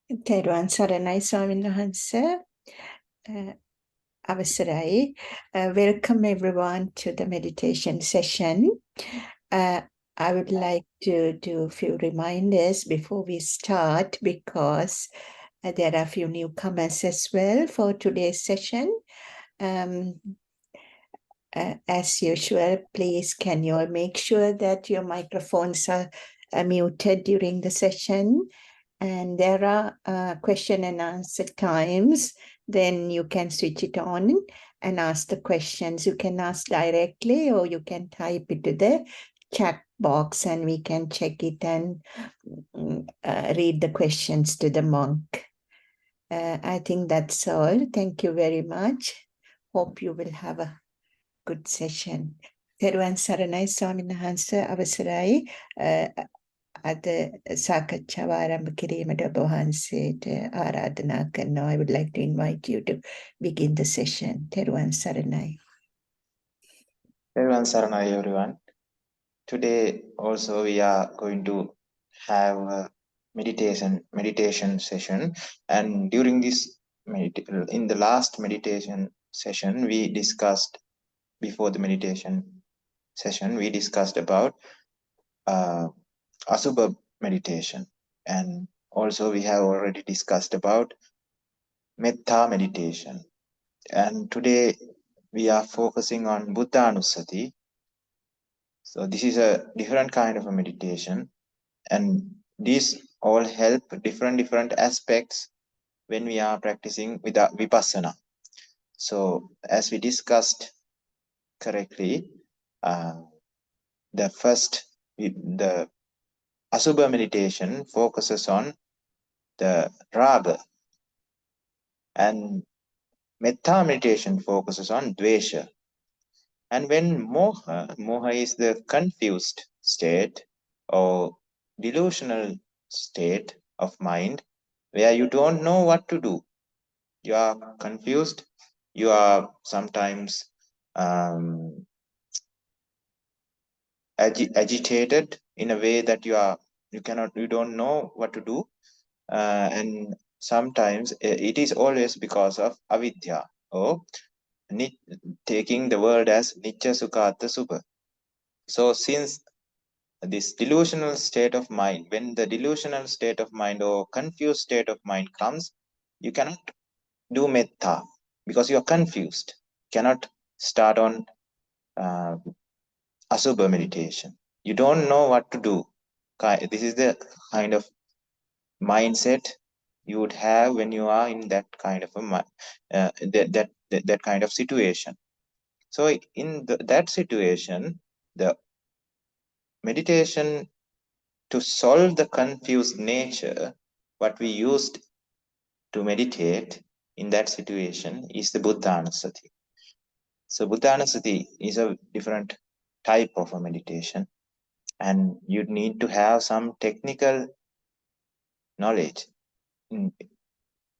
තෙරුවන් සරණයි ස්වාමීන් වහන්සේ. අවසරයි. Welcome everyone to the meditation session. I would like to do a few reminders before we start because there are a few newcomers as well for today's session. As usual, please can you all make sure that your microphones are muted during the session. And there are question and answer times, then you can switch it on and ask the questions. You can ask directly or you can type it to the chat box and we can check it and read the questions to the monk. I think that's all. Thank you very much. Hope you will have a good session. Teruvan Saranai Swamin Hansa Avasarai. අද සාකච්ඡාව ආරම්භ කිරීමට ඔබ වහන්සේට ආරාධනා කරනවා. I would like to invite you to begin the session. තෙරුවන් සරණයි. Rev Saranai everyone. Today also we are going to have a meditation session, and during this in the last meditation session we discussed before the meditation session we discussed about Asubha meditation, and also we have already discussed about Metta meditation, and today we are focusing on Buddhanussati. So this is a different kind of a meditation, and these all help different aspects when we are practicing with vipassana. So as we discussed correctly, the Asubha meditation focuses on the raga, and Metta meditation focuses on dvesha. And when moha is the confused state or delusional state of mind where you don't know what to do. You are confused. You are sometimes agitated in a way that you don't know what to do, and sometimes it is always because of avidya, or taking the world as Nitya Sukha Atta Subha. So since this delusional state of mind, when the delusional state of mind or confused state of mind comes, you cannot do metta because you are confused. You cannot start on Asubha meditation. You don't know what to do. This is the kind of mindset you would have when you are in that kind of that kind of situation. So in that situation, the meditation to solve the confused nature, what we used to meditate in that situation is the Buddhanussati. So Buddhanussati is a different type of a meditation, and you need to have some technical knowledge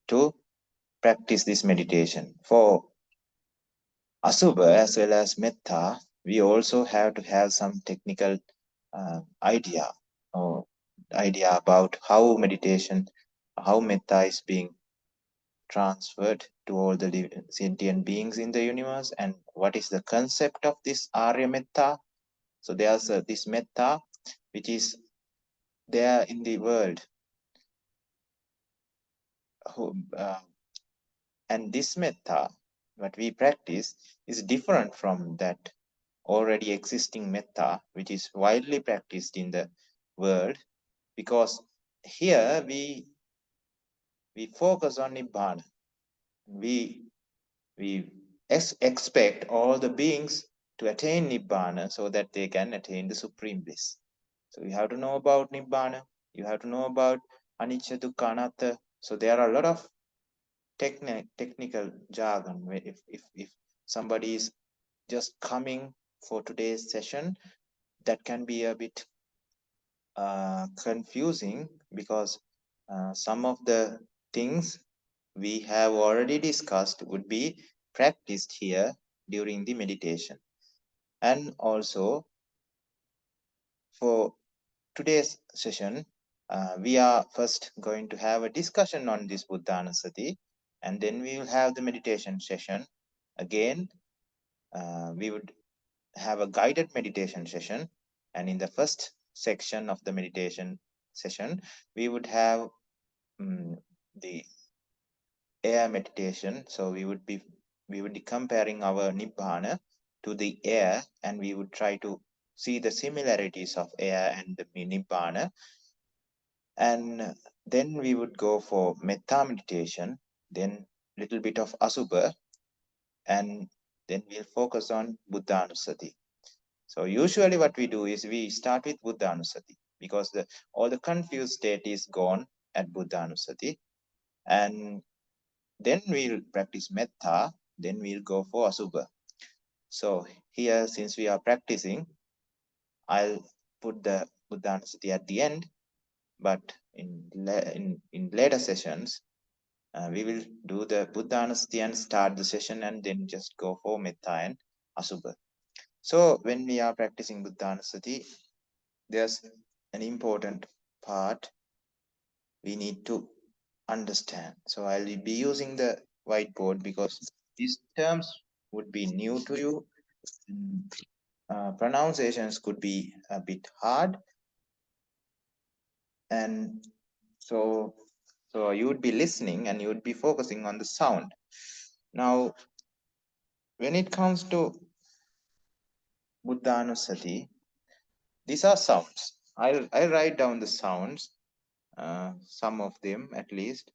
to practice this meditation. For Asubha as well as Metta, we also have to have some technical idea about how Metta is being transferred to all the sentient beings in the universe, and what is the concept of this Arya Metta. So there's this Metta which is there in the world, and this Metta, what we practice, is different from that already existing Metta which is widely practiced in the world, because here we focus on Nibbana. We expect all the beings to attain Nibbana so that they can attain the supreme bliss. So you have to know about Nibbana, you have to know about Anicca, Dukkha, Anatta. So there are a lot of technical jargon. If somebody is just coming for today's session, that can be a bit confusing, because some of the things we have already discussed would be practiced here during the meditation. And also for today's session, We are first going to have a discussion on this Buddhanusati, and then we will have the meditation session. Again, we would have a guided meditation session, and in the first section of the meditation session, we would have the air meditation. So we would be comparing our Nibbana to the air, and we would try to see the similarities of air and the Nibbana. And then we would go for metta meditation, then little bit of asubha, and then we'll focus on Buddhanusati. So usually what we do is we start with Buddhanusati because all the confused state is gone at Buddhanusati, and then we'll practice metta, then we'll go for asubha. So here, since we are practicing, I'll put the Buddhanusati at the end, but in later sessions, we will do the Buddhanusati and start the session and then just go for metta and asubha. So when we are practicing Buddhanusati, there's an important part we need to understand. So I'll be using the whiteboard because these terms would be new to you. Pronunciations could be a bit hard, and so you would be listening and you would be focusing on the sound. Now, when it comes to Buddhanusati, these are sounds. I'll write down the sounds, some of them at least.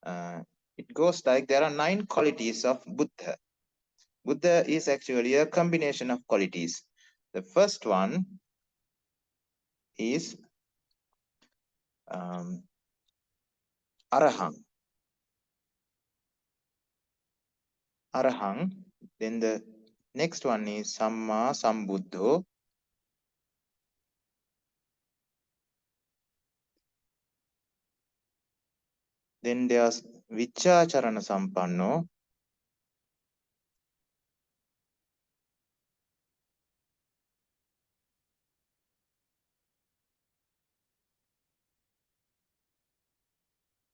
It goes like there are 9 qualities of Buddha. Buddha is actually a combination of qualities. The first one is Arahang. Arahang. Then the next one is Samma Sambuddho. Then there's Vichacharana Sampanno.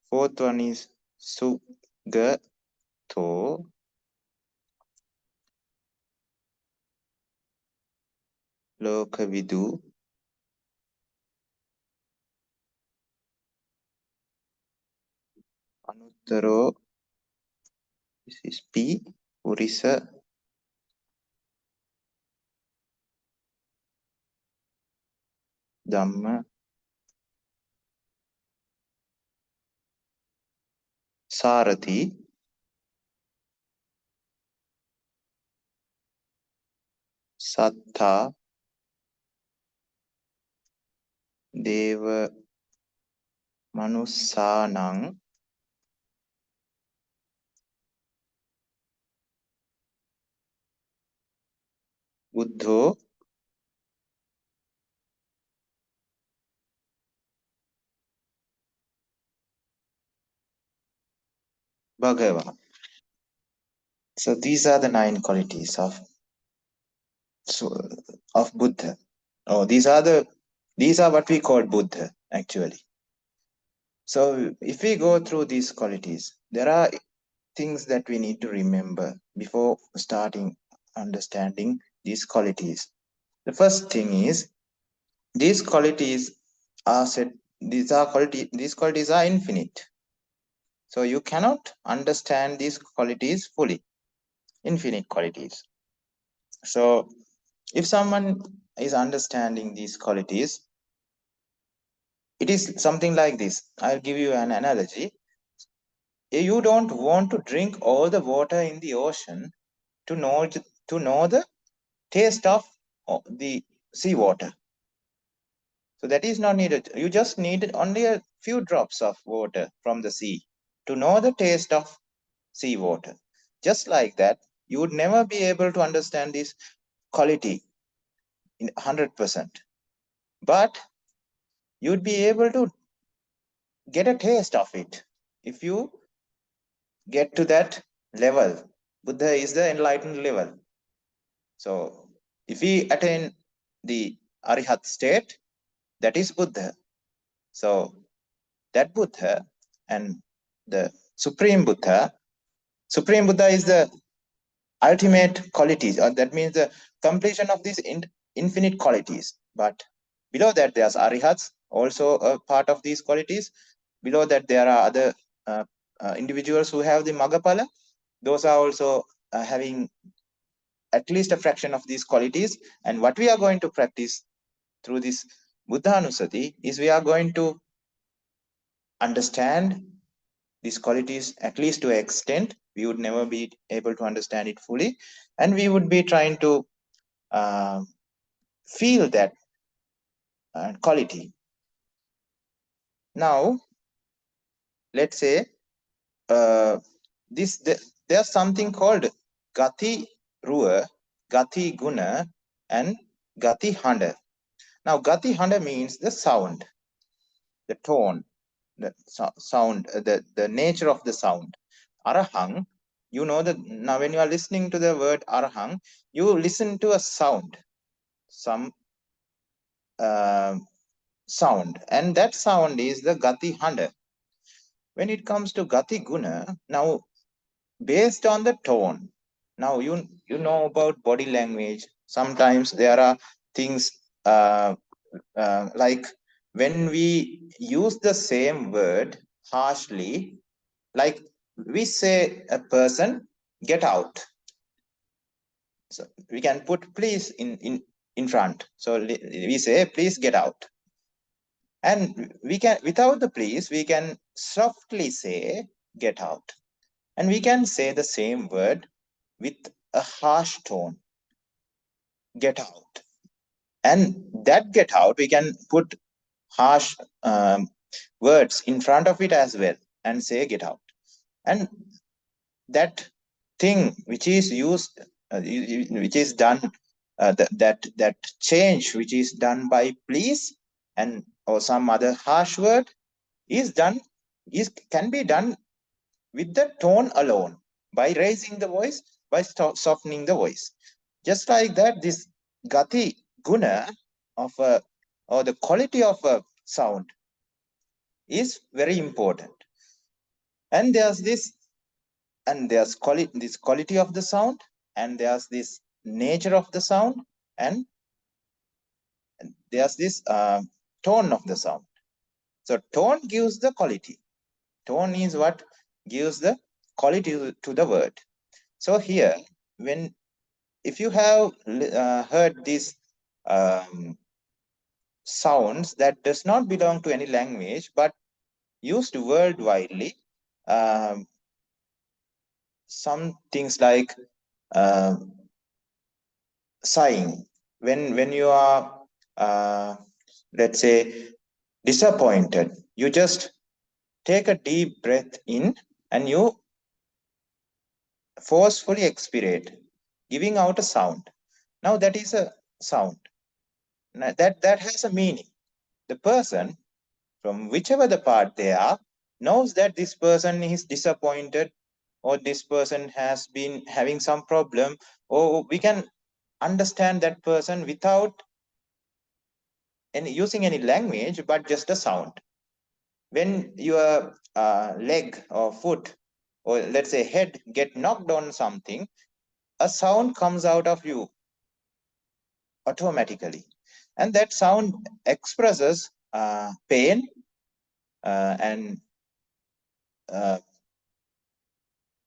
Fourth one is Sugata. Lokavidu. Anuttaro. This is P. Purisa. Dhamma. Sarathi. Sattha. Deva Manussanang. Buddho. Bhagava. So these are the 9 qualities of Buddha. Oh, these are what we call Buddha actually. So if we go through these qualities, there are things that we need to remember before starting understanding these qualities. The first thing is these qualities are said. These qualities are infinite. So you cannot understand these qualities fully. Infinite qualities. So if someone is understanding these qualities, it is something like this. I'll give you an analogy. You don't want to drink all the water in the ocean to know the taste of the seawater. So that is not needed. You just need only a few drops of water from the sea to know the taste of seawater. Just like that, you would never be able to understand this quality in 100%. But you'd be able to get a taste of it if you get to that level. Buddha is the enlightened level. So if we attain the Arihat state, that is Buddha. So that Buddha and the Supreme Buddha is the ultimate qualities, or that means the completion of these infinite qualities. But below that, there's Arihats, also a part of these qualities. Below that, there are other individuals who have the Magapala. Those are also having at least a fraction of these qualities. And what we are going to practice through this Buddhanusati is we are going to understand these qualities at least to an extent. We would never be able to understand it fully, and we would be trying to feel that quality. Now, let's say there's something called Gati Ruwa, Gati Guna, and Gati Handa. Now, Gati Handa means the sound, the tone, the sound, the nature of the sound. Arahang, you know that now when you are listening to the word Arahang, you listen to a sound, some sound, and that sound is the Gati Handa. When it comes to Gati Guna, now based on the tone, now you know about body language. Sometimes there are things like when we use the same word harshly, like we say a person get out, so we can put please in front, so we say please get out, and we can, without the please, we can softly say get out, and we can say the same word with a harsh tone, get out, and that get out we can put harsh words in front of it as well and say get out. And that thing which is used, which is done, that change which is done by please and or some other harsh word is can be done with the tone alone, by raising the voice, by softening the voice. Just like that, this gati guna of a, or the quality of a sound is very important. And there's this, and there's this quality of the sound, and there's this nature of the sound, and there's this tone of the sound. So tone gives the quality. Tone is what gives the quality to the word. So here, when if you have heard these sounds that does not belong to any language but used worldwidely, some things like sighing, when you are let's say disappointed, you just take a deep breath in and you forcefully expirate, giving out a sound. Now that is a sound. Now that has a meaning. The person, from whichever the part they are, knows that this person is disappointed, or this person has been having some problem, or we can understand that person without using any language, but just a sound. When your leg or foot, or let's say head, get knocked on something, a sound comes out of you automatically, and that sound expresses pain and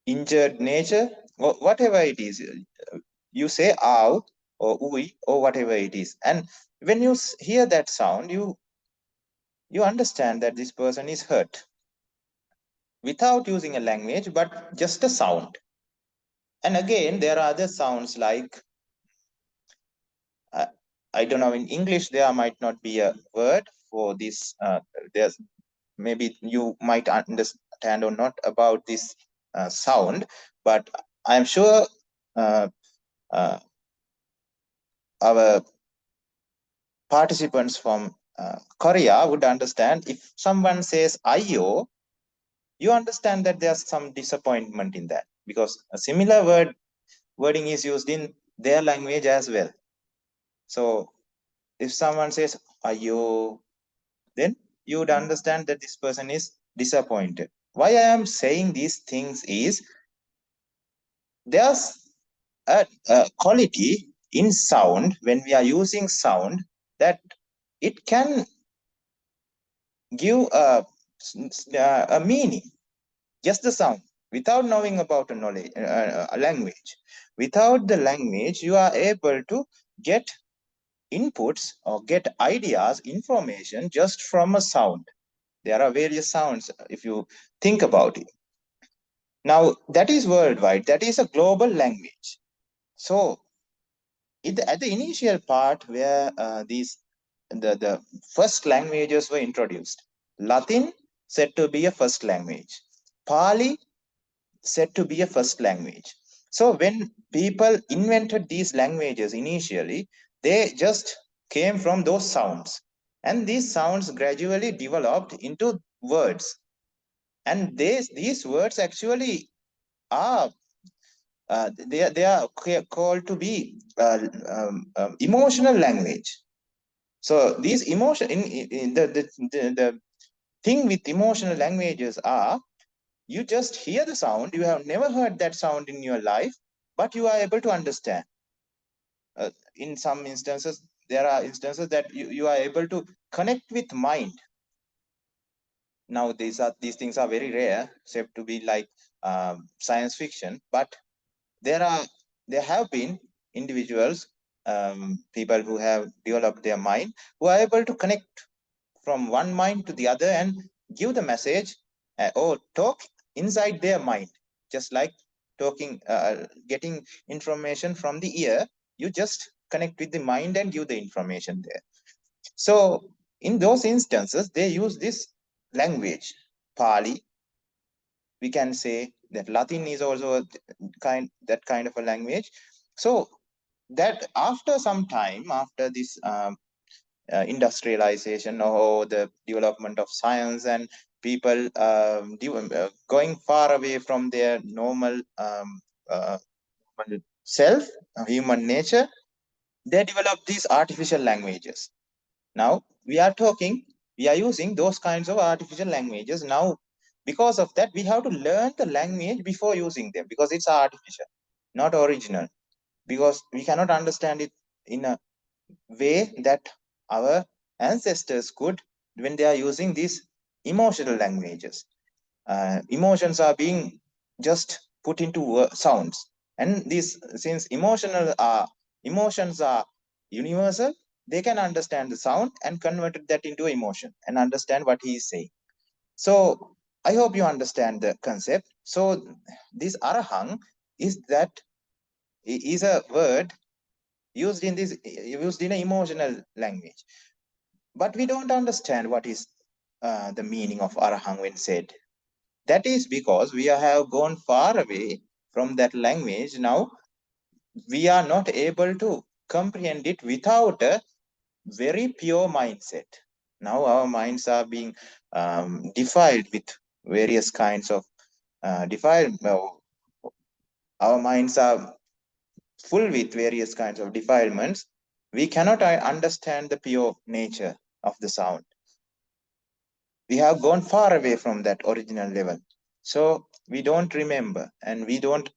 injured nature, or whatever it is. You say ow or ui or whatever it is, and when you hear that sound, you understand that this person is hurt without using a language but just a sound. And again, there are other sounds like I don't know, in English there might not be a word for this. There's maybe you might understand or not about this sound, but I'm sure our participants from Korea would understand. If someone says "ayo," you understand that there's some disappointment in that, because a similar wording is used in their language as well. So if someone says "ayo," then you would understand that this person is disappointed. Why I am saying these things is there's a quality in sound when we are using sound that it can give a meaning, just the sound, without knowing about a knowledge, a language. Without the language, you are able to get inputs or get ideas, information just from a sound. There are various sounds if you think about it. Now, that is worldwide, that is a global language. So, at the initial part where the first languages were introduced, Latin said to be a first language, Pali said to be a first language. So when people invented these languages initially, they just came from those sounds. And these sounds gradually developed into words. And these words actually are they are called to be emotional language. So these emotion in the thing with emotional languages are, you just hear the sound, you have never heard that sound in your life, but you are able to understand. In some instances, there are instances that you are able to connect with mind. Now these things are very rare, said to be like science fiction, but there have been individuals, people who have developed their mind, who are able to connect from one mind to the other and give the message or talk inside their mind, just like talking, getting information from the ear. You just connect with the mind and give the information there. So in those instances, they use this language, Pali. We can say that Latin is also that kind of a language. So that after some time, after this industrialization or the development of science, and people going far away from their normal self, human nature, they develop these artificial languages. Now we are using those kinds of artificial languages now. Because of that, we have to learn the language before using them, because it's artificial, not original. Because we cannot understand it in a way that our ancestors could when they are using these emotional languages. Emotions are being just put into sounds, and these, since emotions are universal, they can understand the sound and convert that into emotion and understand what he is saying. So I hope you understand the concept. So this arahang is a word used in an emotional language, but we don't understand what is the meaning of arahang when said. That is because we have gone far away from that language. Now we are not able to comprehend it without a very pure mindset. Now our minds are being defiled with various kinds of defiled. Our minds are full with various kinds of defilements. We cannot understand the pure nature of the sound. We have gone far away from that original level. So we don't remember and we don't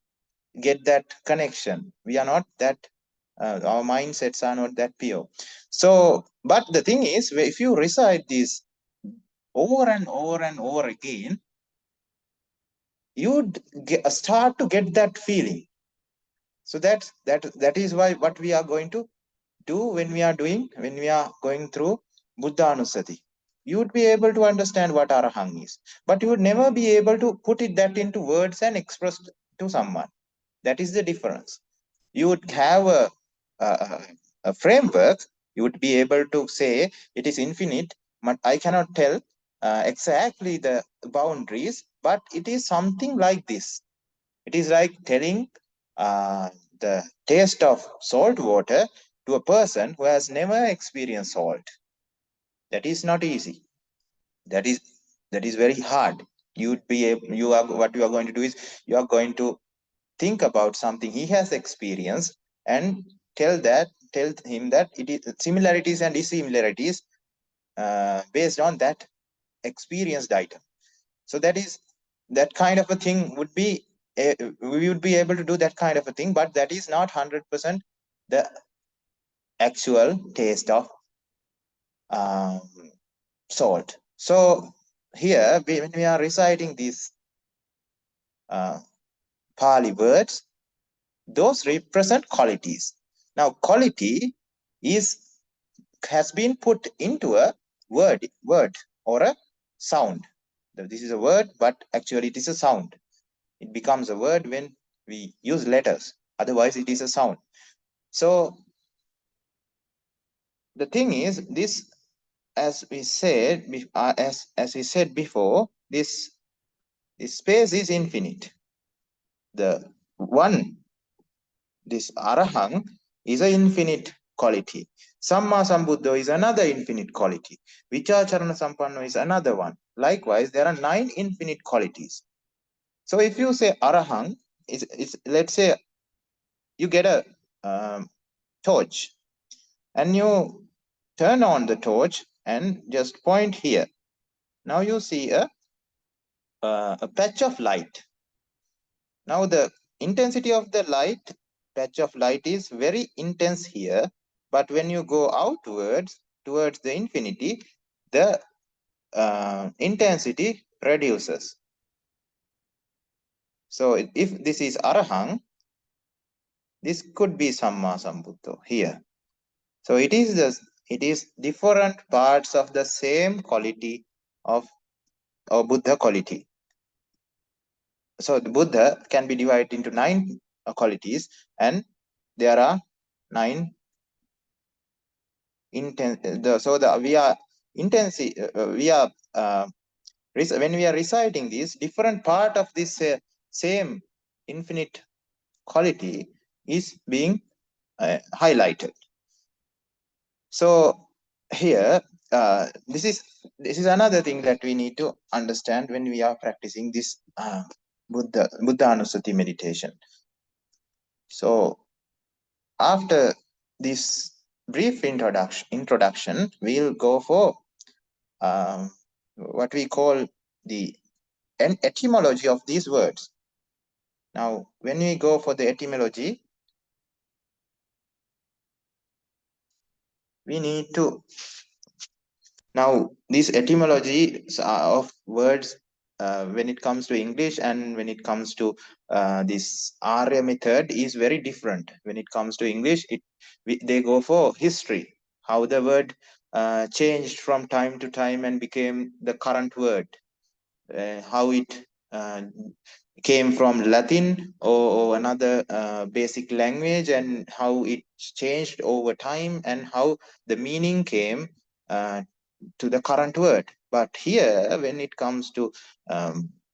get that connection. We are not that, our mindsets are not that pure. So, but the thing is, if you recite this over and over and over again, you start to get that feeling. So that is why what we are going to do when we are going through Buddha Anusati. You would be able to understand what arahang is, but you would never be able to put that into words and express to someone. That is the difference. You would have a framework. You would be able to say it is infinite, but I cannot tell exactly the boundaries, but it is something like this. It is like telling the taste of salt water to a person who has never experienced salt. That is not easy. That is very hard. What you are going to do is, you are going to think about something he has experienced and tell him that it is similarities and dissimilarities based on that experienced item. So that kind of a thing would be, we would be able to do that kind of a thing, but that is not 100% the actual taste of um, salt. So here, when we are reciting these Pali words, those represent qualities. Now, quality has been put into a word or a sound. This is a word, but actually it is a sound. It becomes a word when we use letters. Otherwise, it is a sound. So the thing is, this, as we said, as we said before, this space is infinite. The one, this arahang, is an infinite quality. Samma Sambuddha is another infinite quality. Vichacharana Sampanno is another one. Likewise, there are 9 infinite qualities. So if you say arahang, let's say you get a torch and you turn on the torch and just point here. Now you see a patch of light. Now the intensity of the patch of light is very intense here, but when you go outwards towards the infinity, the intensity reduces. So if this is arahang, this could be samma sambuddho here. So it is different parts of the same quality of Buddha quality. So the Buddha can be divided into 9 qualities, and there are 9 intense. We are intensive. When we are reciting this, different part of this same infinite quality is being highlighted. So here, this is another thing that we need to understand when we are practicing this Buddha Anusati meditation. So after this brief introduction, we'll go for what we call the etymology of these words. Now, when we go for the etymology, we need to, now these etymologies of words when it comes to English and when it comes to this Arya method is very different. When it comes to English, they go for history, how the word changed from time to time and became the current word, how it came from Latin or another basic language, and how it changed over time, and how the meaning came to the current word. But here, when it comes to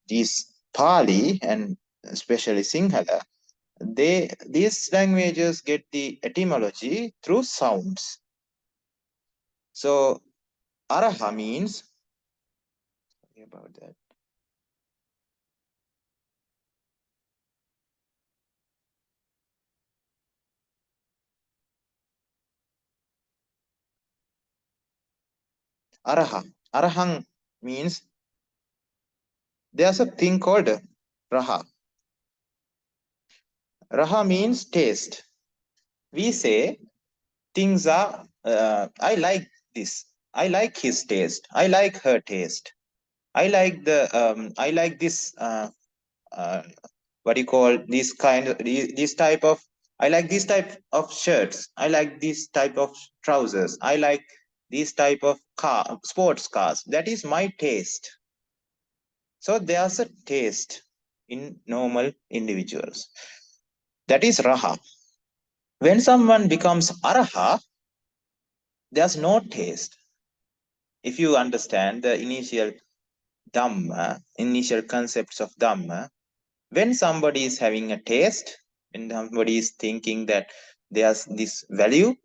these Pali and especially Sinhala, these languages get the etymology through sounds. So araha means, sorry about that. Arahang means, there's a thing called raha. Raha means taste. We say things are, I like this. I like his taste. I like her taste. I like this, what do you call this kind of, this type of, I like this type of shirts. I like this type of trousers. I like this type of sports cars. That is my taste. So there's a taste in normal individuals. That is raha. When someone becomes araha, there's no taste. If you understand the initial Dhamma, initial concepts of Dhamma, when somebody is having a taste, when somebody is thinking that there's this value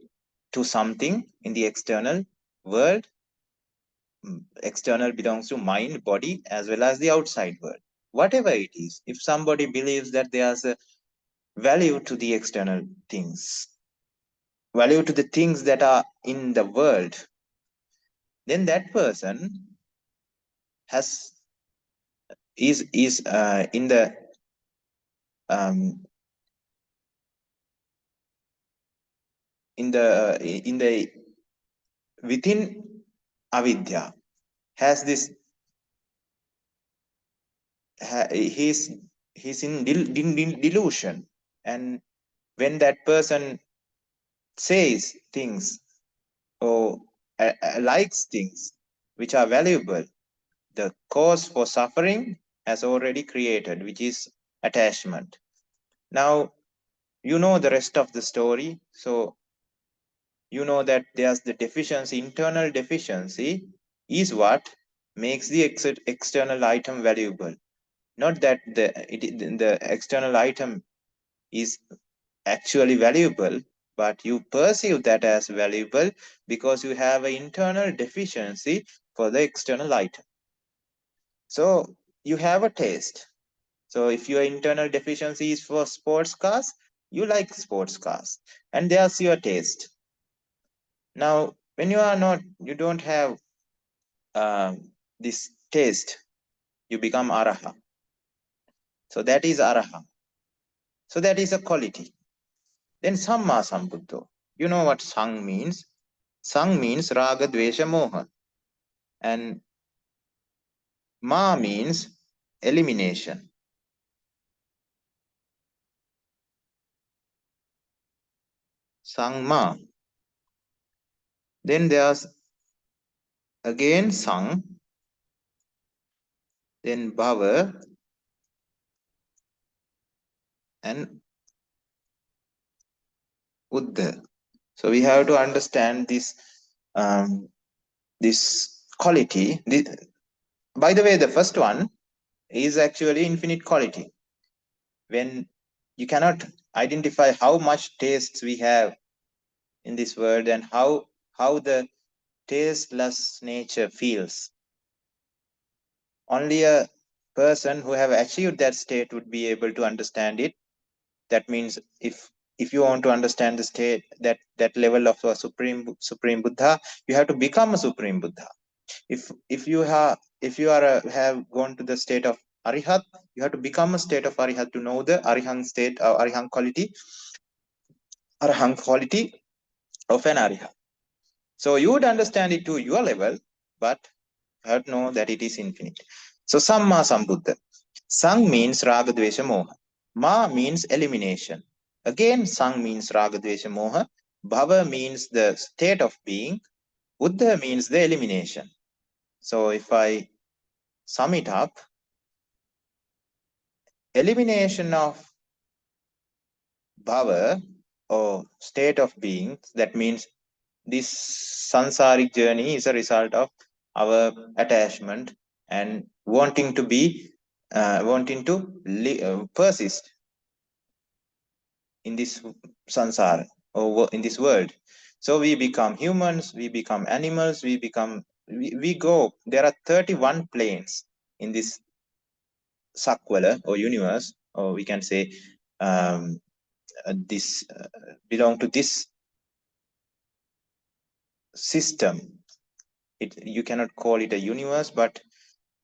to something in the external world, external belongs to mind, body, as well as the outside world. Whatever it is, if somebody believes that there's a value to the external things, value to the things that are in the world, then that person is in the within avidya, has this he's in delusion, and when that person says things or likes things which are valuable, the cause for suffering has already created, which is attachment. Now, you know the rest of the story. So, you know that there's the deficiency, internal deficiency is what makes the external item valuable. Not that the external item is actually valuable, but you perceive that as valuable because you have an internal deficiency for the external item. So you have a taste. So if your internal deficiency is for sports cars, you like sports cars, and there's your taste. Now, when you don't have this taste, you become araha. So that is araha. So that is a quality. Then samma sambuddho. You know what sang means? Sang means raga, dvesha, moha. And ma means elimination. Sang ma. Then there's again sang, then bhava, and uddha. So we have to understand this quality. By the way, the first one is actually infinite quality. When you cannot identify how much tastes we have in this world and how the tasteless nature feels. Only a person who have achieved that state would be able to understand it. That means if you want to understand the state, that level of a supreme Buddha, you have to become a supreme Buddha. If you have gone to the state of Arihat, you have to become a state of Arihat to know the Arihant state or Arihant quality of an Arihat. So you would understand it to your level, but you have to know that it is infinite. So Samma Sambuddha. Sang means Raga Dvesha Moha. Ma means elimination. Again, Sang means Raga Dvesha Moha. Bhava means the state of being. Uddha means the elimination. So if I sum it up, elimination of bhava or state of being, that means this sansaric journey is a result of our attachment and wanting to persist in this sansara or in this world. So we become humans, we become animals, we go. There are 31 planes in this sakvala or universe, or we can say this belong to this system. You cannot call it a universe, but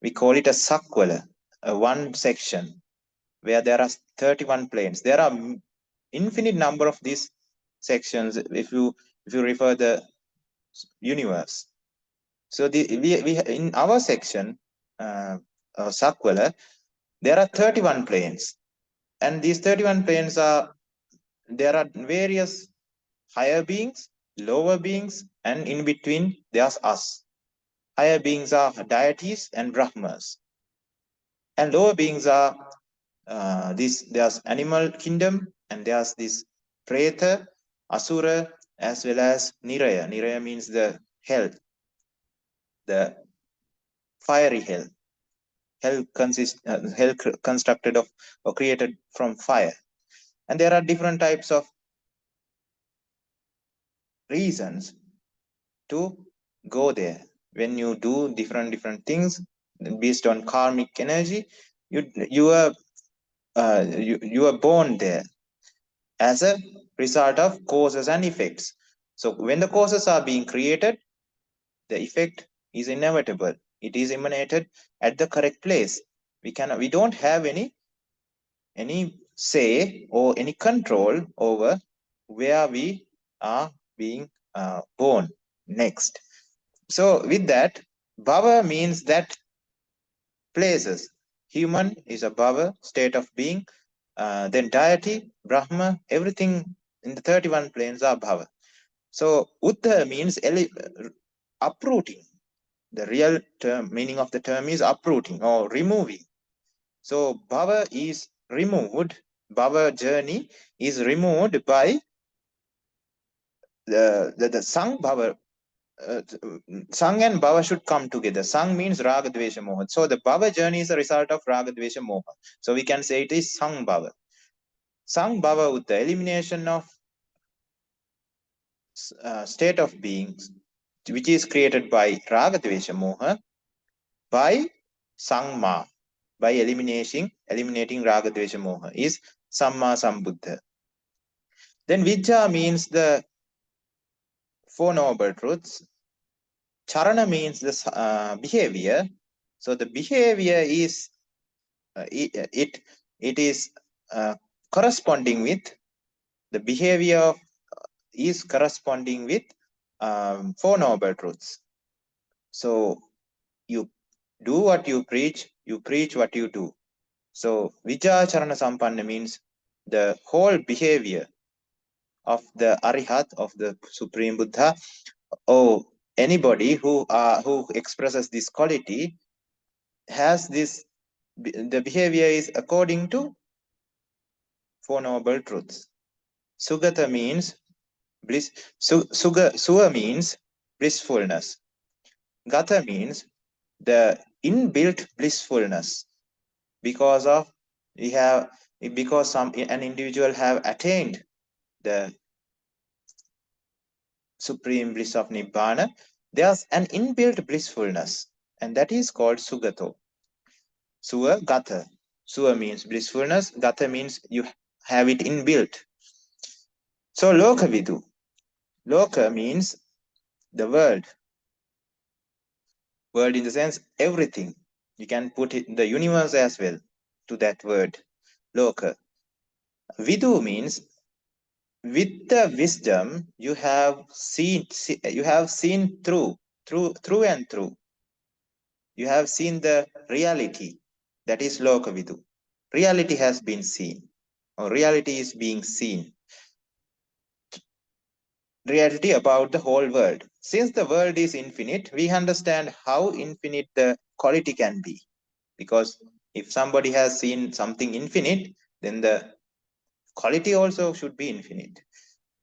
we call it a sakvala, a one section where there are 31 planes. There are infinite number of these sections if you refer the universe. So we in our section, sakvala, there are 31 planes, and these 31 planes there are various higher beings, lower beings, and in between there's us. Higher beings are deities and brahmas, and lower beings are there's animal kingdom, and there's this preta, asura, as well as niraya. Niraya means the hell, the fiery hell. Hell constructed of or created from fire, and there are different types of reasons to go there. When you do different things based on karmic energy, you are born there as a result of causes and effects. So when the causes are being created, the effect is inevitable. It is emanated at the correct place. We don't have any say or any control over where we are being born next. So with that, bhava means that places. Human is a bhava, state of being. Then deity, Brahma, everything in the 31 planes are bhava. So uddha means uprooting. The real term meaning of the term is uprooting or removing. So bhava is removed. Bhava journey is removed by the sang bhava. Sang and bhava should come together. Sang means raga dvesha moha. So the bhava journey is a result of raga dvesha moha. So we can say it is sang bhava. Sang bhava with the elimination of state of beings, which is created by raga dvesha moha, by sangma, by eliminating raga dvesha moha, is samma sambuddha. Then vijja means the Four Noble Truths. Charana means the behavior. So the behavior is it is corresponding with the behavior is corresponding with Four Noble Truths. So you do what you preach what you do. So Vijacharana Sampanna means the whole behavior of the Arihat, of the Supreme Buddha, or anybody who expresses this quality has this. The behavior is according to Four Noble Truths. Sugata means bliss. Suga means blissfulness. Gata means the inbuilt blissfulness, because of an individual have attained the supreme bliss of Nibbana, there's an inbuilt blissfulness, and that is called Sugato. Suva Gata. Suva means blissfulness, Gata means you have it inbuilt. So Loka Vidu. Loka means the world. World in the sense everything. You can put it in the universe as well to that word. Loka. Vidu means with the wisdom you have seen through and through. You have seen the reality. That is Lokavidu. Reality has been seen, or reality is being seen. Reality about the whole world. Since the world is infinite, we understand how infinite the quality can be. Because if somebody has seen something infinite, then the quality also should be infinite.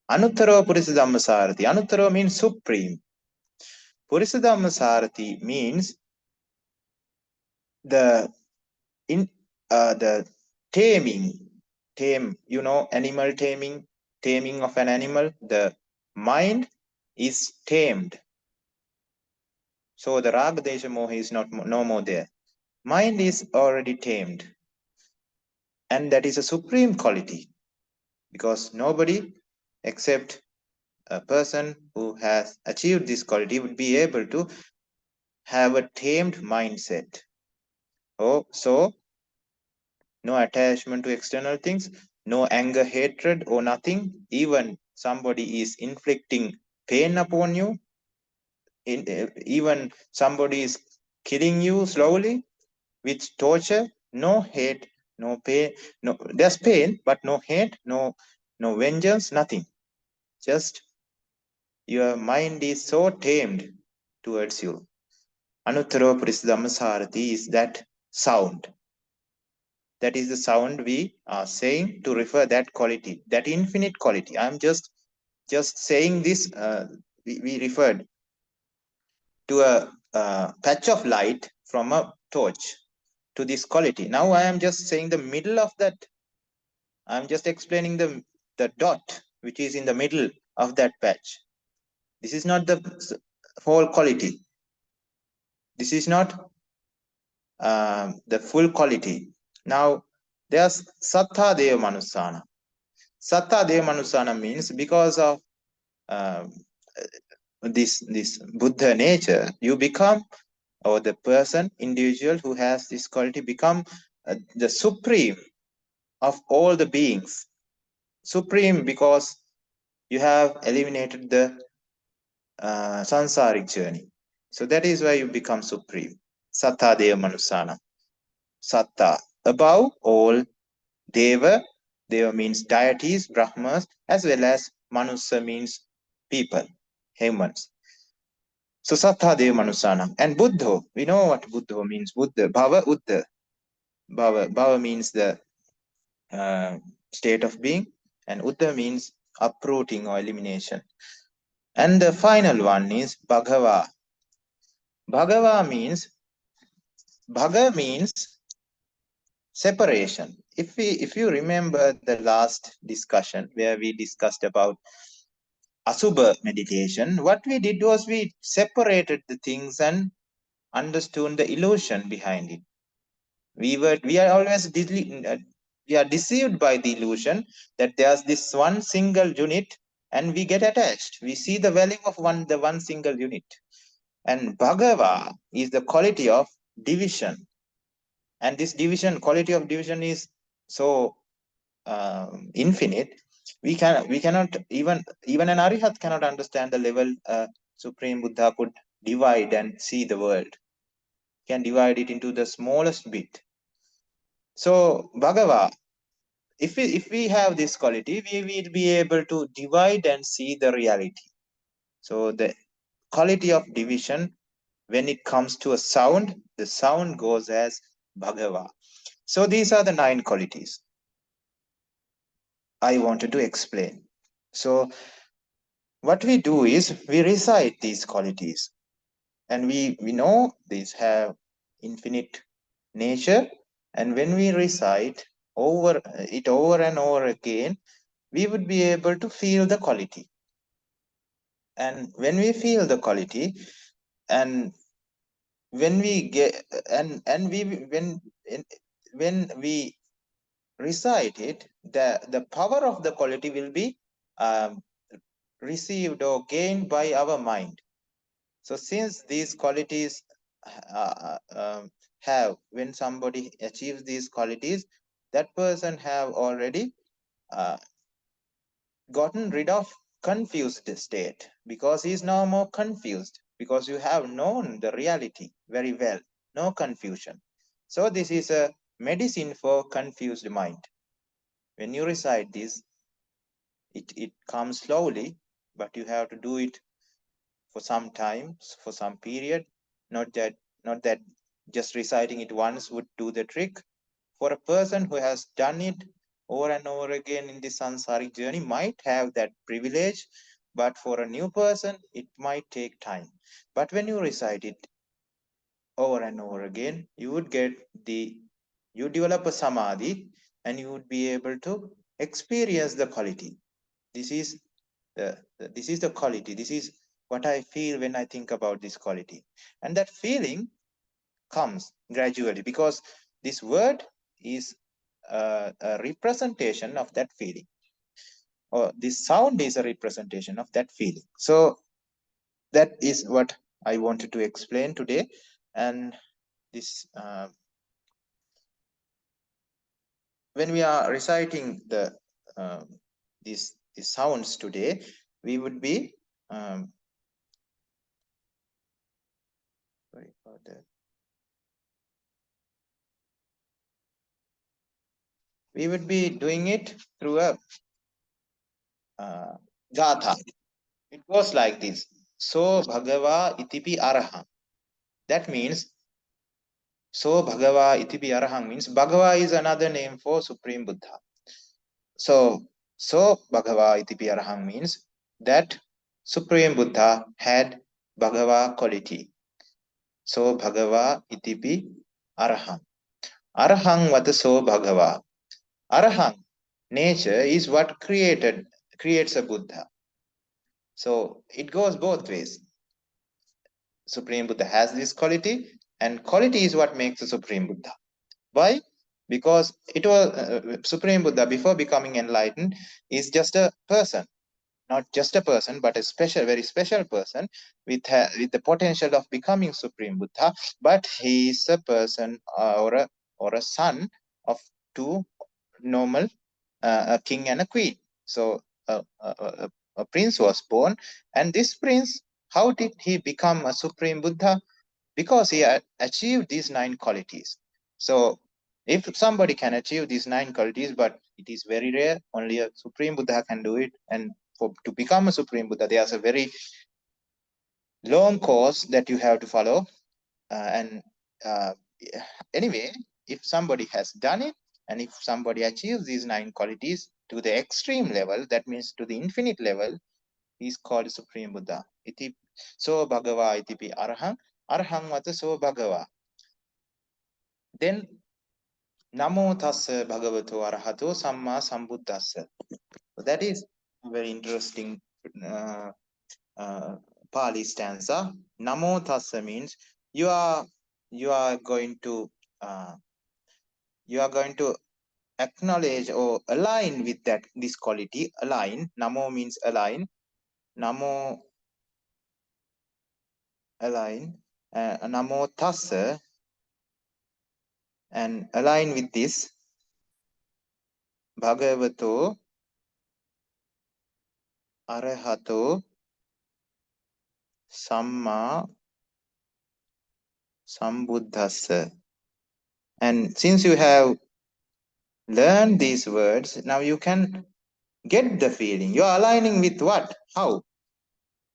Anuttaro Purisa Dhammasarati. Anuttaro means supreme. Purisa Dhammasarati means the taming. Tame, animal taming of an animal. The mind is tamed. So the Raga Desha Moha is no more there. Mind is already tamed. And that is a supreme quality, because nobody except a person who has achieved this quality would be able to have a tamed mindset. So no attachment to external things, no anger, hatred, or nothing. Even somebody is inflicting pain upon you, even somebody is killing you slowly with torture, no hate, no pain, no, there's pain, but no hate, no vengeance, nothing. Just your mind is so tamed towards you. Anuttaro Purisadhammasarati is that sound. That is the sound we are saying to refer that quality, that infinite quality. I'm just saying this. We referred to a patch of light from a torch to this quality. Now I am just saying the middle of that. I'm just explaining the dot which is in the middle of that patch. This is not the whole quality. This is not the full quality. Now there's Sattha Deva Manusana. Sattha Deva Manusana means because of this Buddha nature, you become or the person, individual who has this quality become the supreme of all the beings. Supreme because you have eliminated the sansaric journey. So that is why you become supreme. Satta Deva Manusana. Satta, above all, Deva. Deva means deities, Brahmas, as well as Manusa means people, humans. So Satta Deva Manusana. And Buddha, we know what Buddha means. Buddha, Bhava Uddha. Bhava means the state of being, and Uddha means uprooting or elimination. And the final one is Bhagava. Bhagava means Bhaga means separation. If you remember the last discussion where we discussed about Asubha meditation, what we did was we separated the things and understood the illusion behind it. We are always we are deceived by the illusion that there's this one single unit and we get attached. We see the value of the one single unit. And Bhagava is the quality of division. And this quality of division is so infinite. We cannot even an Arihat cannot understand the level Supreme Buddha could divide and see the world. Can divide it into the smallest bit. So Bhagava, if we have this quality, we will be able to divide and see the reality. So the quality of division, when it comes to a sound, the sound goes as Bhagava. So these are the 9 qualities I wanted to explain. So what we do is we recite these qualities, and we know these have infinite nature, and when we recite over and over again, we would be able to feel the quality. And when we feel the quality, and when we get and we when we recite it, the power of the quality will be received or gained by our mind. So since these qualities have, when somebody achieves these qualities, that person have already gotten rid of confused state, because he is now more confused, because you have known the reality very well, no confusion. So this is a medicine for confused mind. When you recite this, it comes slowly, but you have to do it for some time, for some period. Not that just reciting it once would do the trick. For a person who has done it over and over again in the sansaric journey might have that privilege, but for a new person, it might take time. But when you recite it over and over again, you would get you develop a samadhi, and you would be able to experience the quality. This is the quality. This is what I feel when I think about this quality. And that feeling comes gradually, because this word is a representation of that feeling, or this sound is a representation of that feeling. So that is what I wanted to explain today. And this when we are reciting these sounds today, we would be sorry about that. We would be doing it through a gatha. It goes like this. So Bhagava itipi araham. That means, so Bhagava itipi araham means Bhagava is another name for Supreme Buddha. So Bhagava itipi araham means that Supreme Buddha had Bhagava quality. So Bhagava itipi araham. Arahang vataso Bhagava. Arahang, nature, is what creates a Buddha. So it goes both ways. Supreme Buddha has this quality, and quality is what makes the Supreme Buddha. Why? Because it was Supreme Buddha, before becoming enlightened, is just a person, not just a person, but a special, very special person with the potential of becoming Supreme Buddha. But he is a person or a son of two normal, a king and a queen. So a prince was born, and this prince, how did he become a Supreme Buddha? Because he had achieved these 9 qualities. So if somebody can achieve these 9 qualities, but it is very rare, only a Supreme Buddha can do it. And to become a Supreme Buddha, there's a very long course that you have to follow. And anyway, if somebody has done it, and if somebody achieves these 9 qualities to the extreme level, that means to the infinite level, he is called Supreme Buddha. Iti so bhagava itipi arahang, arahang vata so bhagava. Then Namo tassa bhagavato arahato samma sambuddhassa. So that is a very interesting Pali stanza. Namo tassa means you are going to uh, acknowledge or align with this quality. Align. Namo means align. Namo align. Namo tassa, and align with this bhagavato arahato samma sambuddhassa. And since you have learned these words, now you can get the feeling. You are aligning with what? How?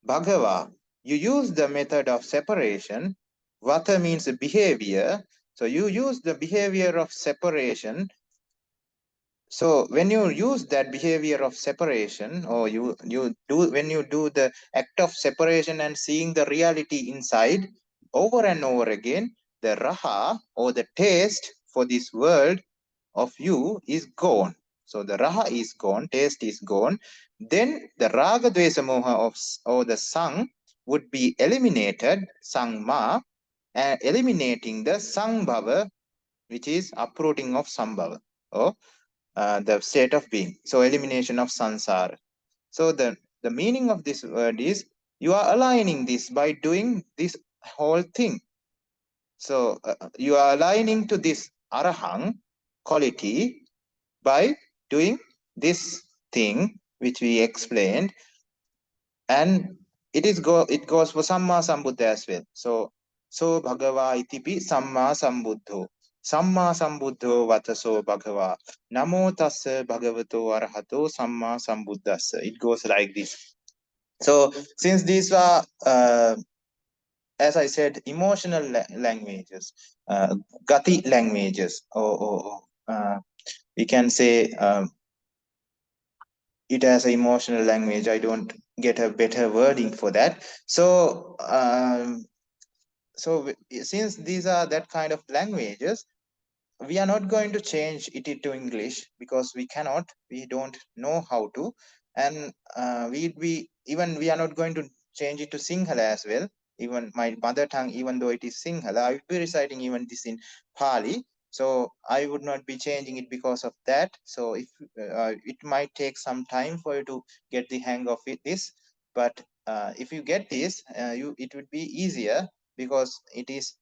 Bhagava. You use the method of separation. Vata means behavior. So you use the behavior of separation. So when you use that behavior of separation, or when you do the act of separation and seeing the reality inside over and over again, the raha or the taste for this world of you is gone. So the raha is gone, taste is gone. Then the raga dvesa moha or the sang would be eliminated, sangma, eliminating the sangbhava, which is uprooting of sambhava, or the state of being. So elimination of sansara. So the meaning of this word is you are aligning this by doing this whole thing. So you are aligning to this arahang quality by doing this thing which we explained, and it goes for samma sambuddha as well. So bhagava itipi samma sambuddho, samma sambuddho vataso bhagava, namo tassa bhagavato arahato samma sambuddhassa. It goes like this. So since these are as I said, emotional languages, gati languages, or we can say it as an emotional language. I don't get a better wording for that. So since these are that kind of languages, we are not going to change it into English, because we don't know how to. And we are not going to change it to Sinhala as well. Even my mother tongue, even though it is Sinhala, I would be reciting even this in Pali. So I would not be changing it because of that. So if it might take some time for you to get the hang of this, but if you get this, it would be easier, because it is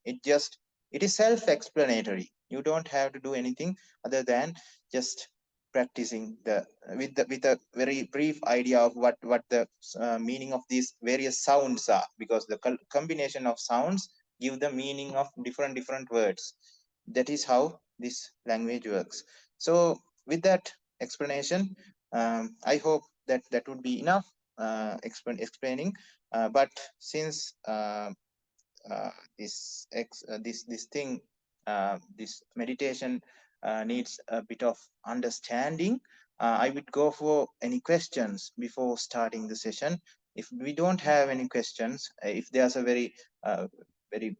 self-explanatory. You don't have to do anything other than just practicing with a very brief idea of what the meaning of these various sounds are, because the combination of sounds give the meaning of different words. That is how this language works. So with that explanation, I hope that would be enough explaining. But since this thing, this meditation needs a bit of understanding, I would go for any questions before starting the session. If we don't have any questions, if there's a very very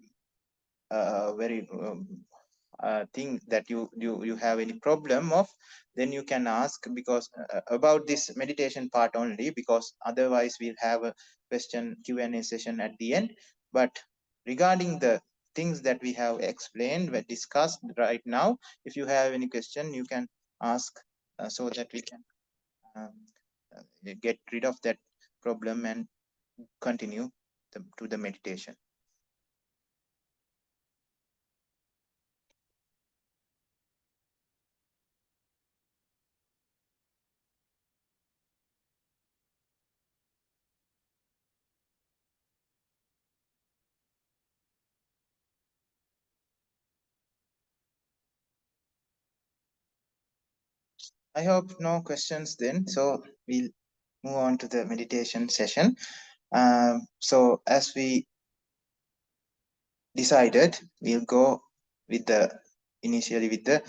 thing that you have any problem of, then you can ask, because about this meditation part only, because otherwise we'll have a question Q&A session at the end. But regarding the things that we have explained, we discussed right now, if you have any question, you can ask, so that we can get rid of that problem and continue to the meditation. I hope no questions then. So we'll move on to the meditation session. So as we decided, we'll go with the initially with the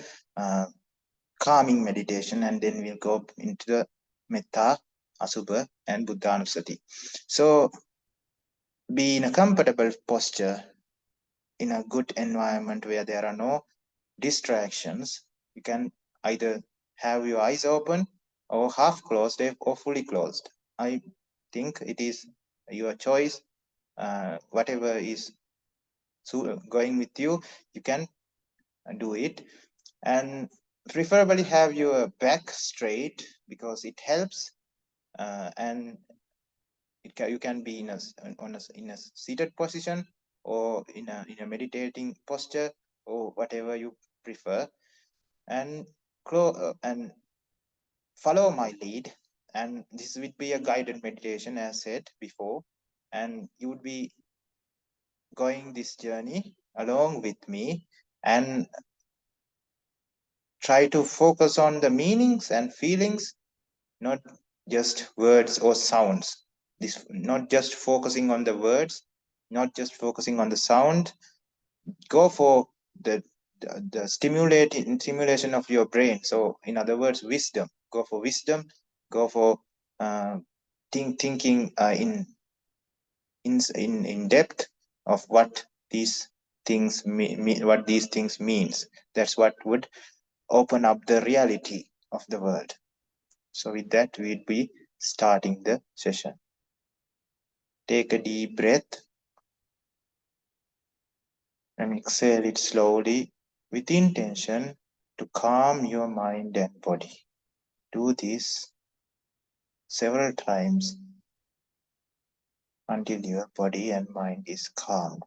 calming meditation, and then we'll go into the metta, asubha, and buddhanusati. So be in a comfortable posture, in a good environment where there are no distractions. You can either have your eyes open or half closed or fully closed. I think it is your choice. Whatever is going with you, you can do it. And preferably have your back straight because it helps. And you can be in a seated position or in a meditating posture or whatever you prefer, and and follow my lead. And this would be a guided meditation as said before, and you would be going this journey along with me, and try to focus on the meanings and feelings, not just words or sounds. This not just focusing on the words, not just focusing on the sound. Go for the stimulation of your brain. So in other words, wisdom. Go for wisdom. Go for uh, thinking in depth of what these things what these things means. That's what would open up the reality of the world. So with that, we'd be starting the session. Take a deep breath and exhale it slowly with intention to calm your mind and body. Do this several times until your body and mind is calmed.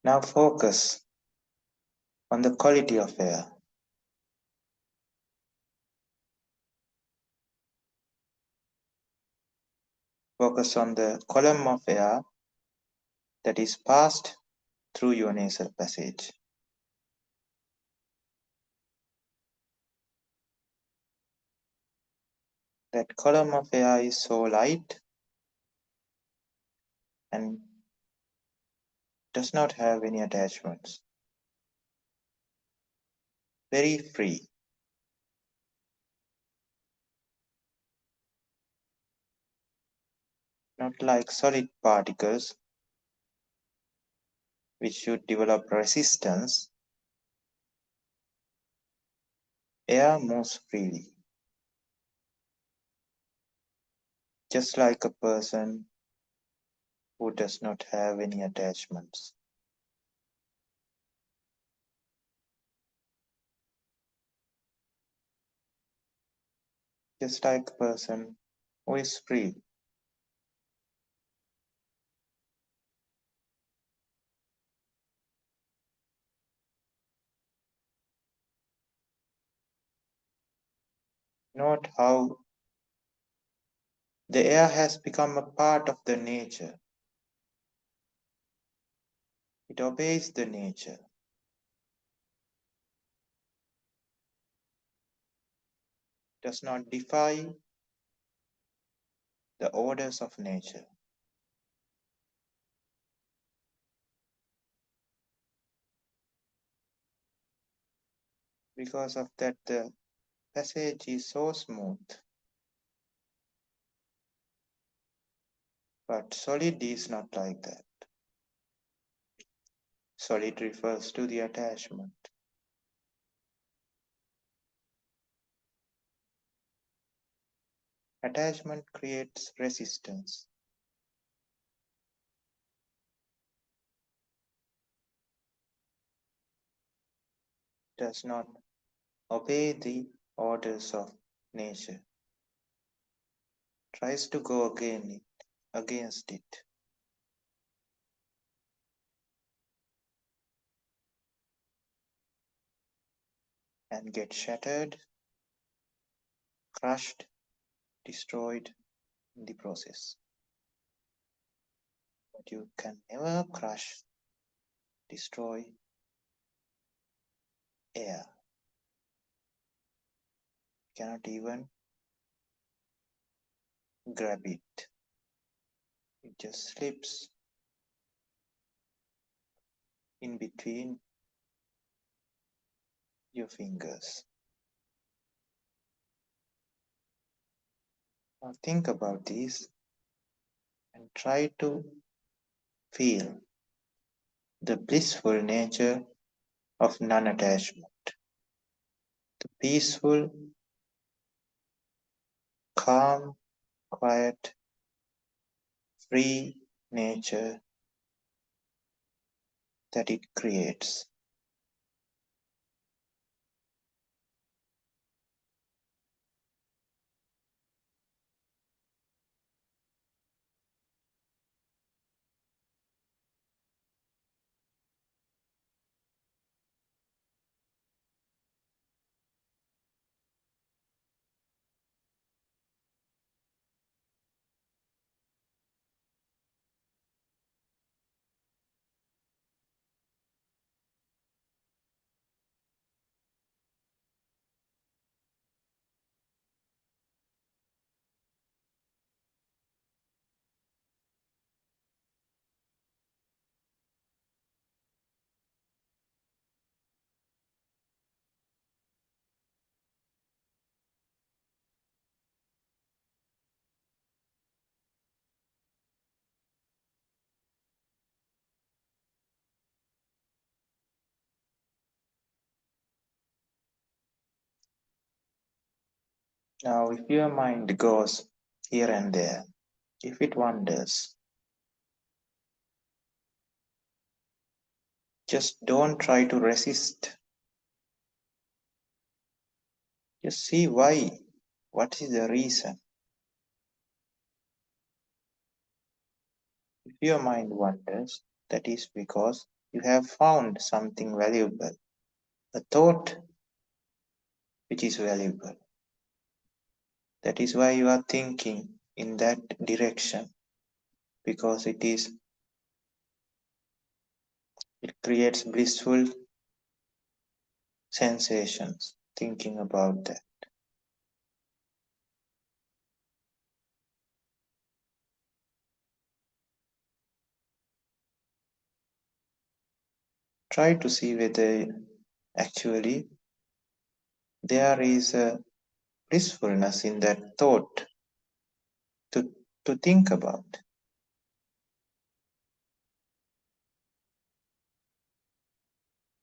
Now focus on the quality of air. Focus on the column of air that is passed through your nasal passage. That column of air is so light and does not have any attachments. Very free. Not like solid particles which should develop resistance. Air moves freely, just like a person who does not have any attachments. Just like a person who is free. Note how the air has become a part of the nature. It obeys the nature. Does not defy the orders of nature. Because of that, the passage is so smooth. But solid is not like that. Solid refers to the attachment. Attachment creates resistance. Does not obey the orders of nature. Tries to go against it. And get shattered, crushed, destroyed in the process. But you can never crush, destroy air. You cannot even grab it. It just slips in between your fingers. Now think about this and try to feel the blissful nature of non-attachment, the peaceful, calm, quiet, free nature that it creates. Now, if your mind goes here and there, if it wanders, just don't try to resist. Just see why. What is the reason? If your mind wanders, that is because you have found something valuable, a thought which is valuable. That is why you are thinking in that direction, because it creates blissful sensations thinking about that. Try to see whether actually there is a blissfulness in that thought to, to think about.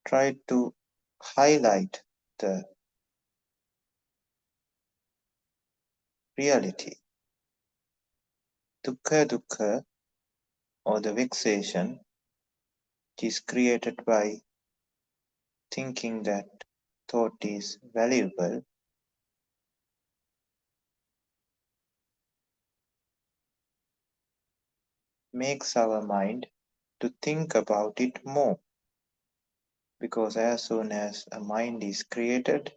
Try to highlight the reality. Dukkha dukkha, or the vexation, which is created by thinking that thought is valuable, makes our mind to think about it more. Because as soon as a mind is created,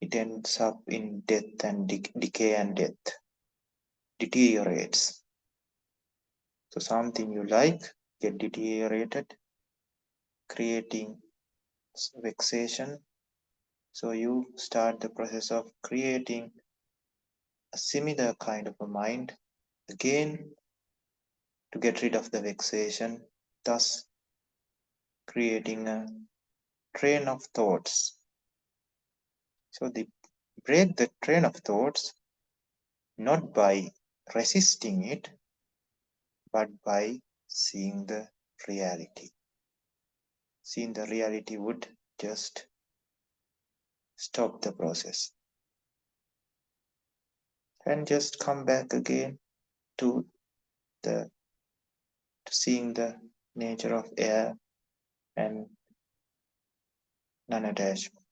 it ends up in death and decay and death, deteriorates. So something you like get deteriorated, creating vexation. So you start the process of creating a similar kind of a mind again to get rid of the vexation, thus creating a train of thoughts So they break the train of thoughts not by resisting it, but by seeing the reality. Seeing the reality would just stop the process and just come back again to the to seeing the nature of air and non-attachment.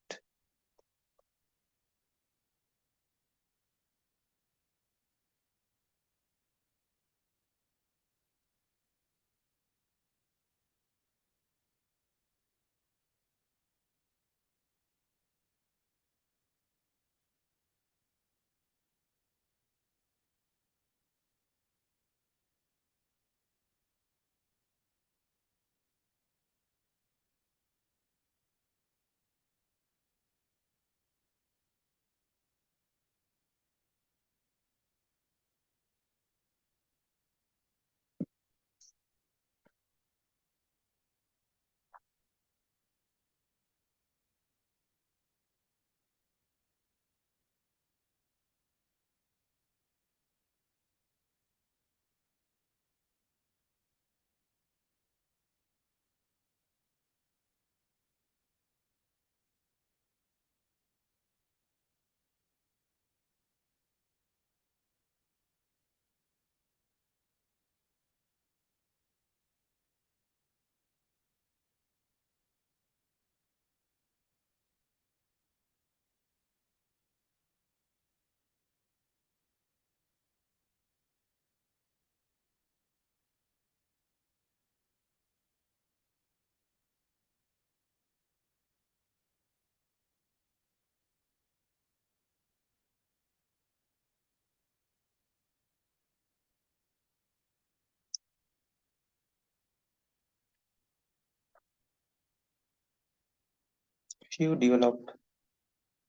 If you develop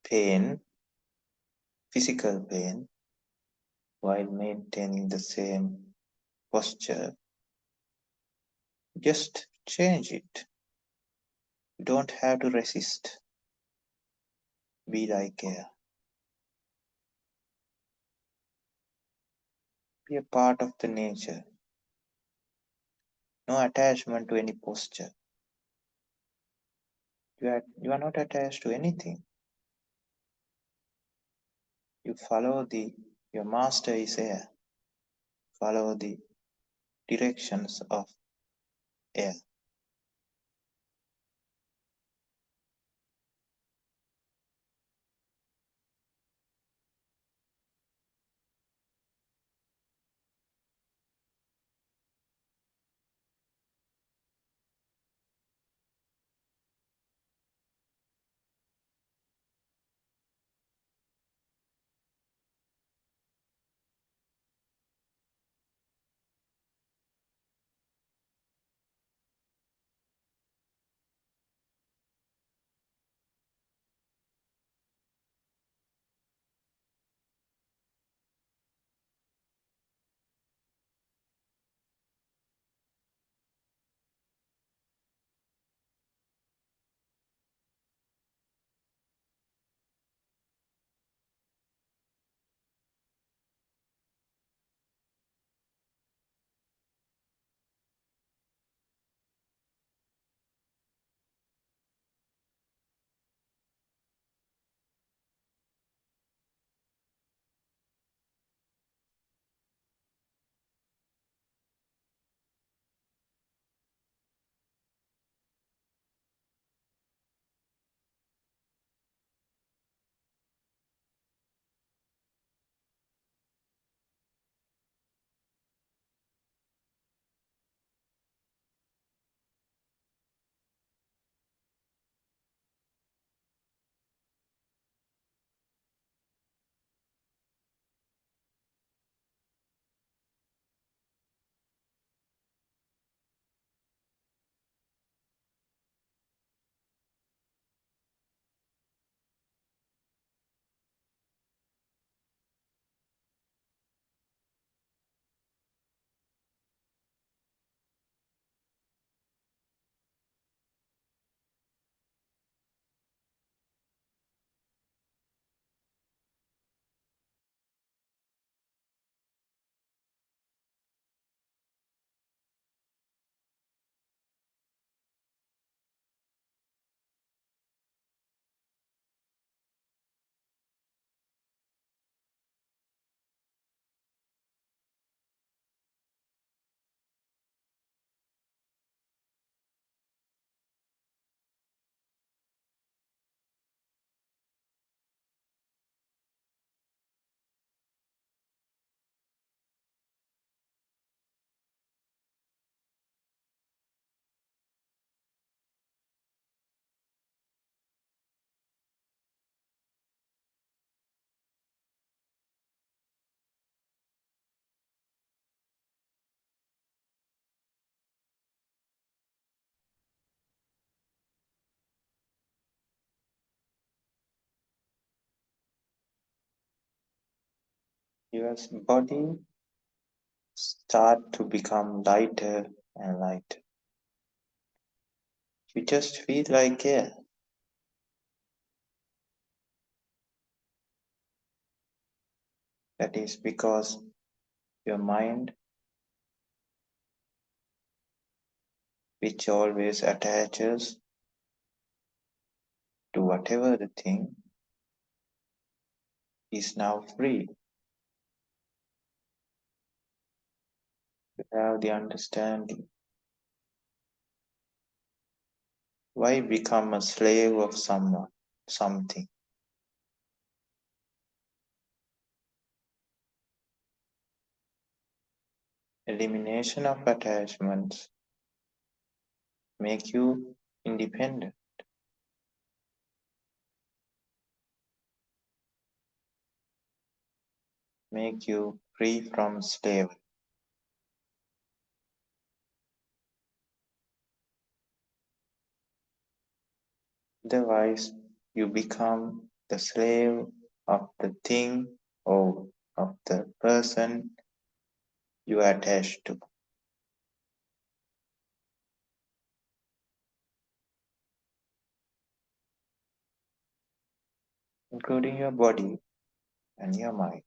pain, physical pain, while maintaining the same posture, just change it. You don't have to resist. Be like air. Be a part of the nature. No attachment to any posture. You are not attached to anything. You follow your master is air. Follow the directions of air. Your body start to become lighter and lighter. You just feel like air. That is because your mind, which always attaches to whatever the thing, is now free. You have the understanding. Why become a slave of someone, something? Elimination of attachments make you independent, make you free from slavery. Otherwise, you become the slave of the thing or of the person you are attached to, including your body and your mind.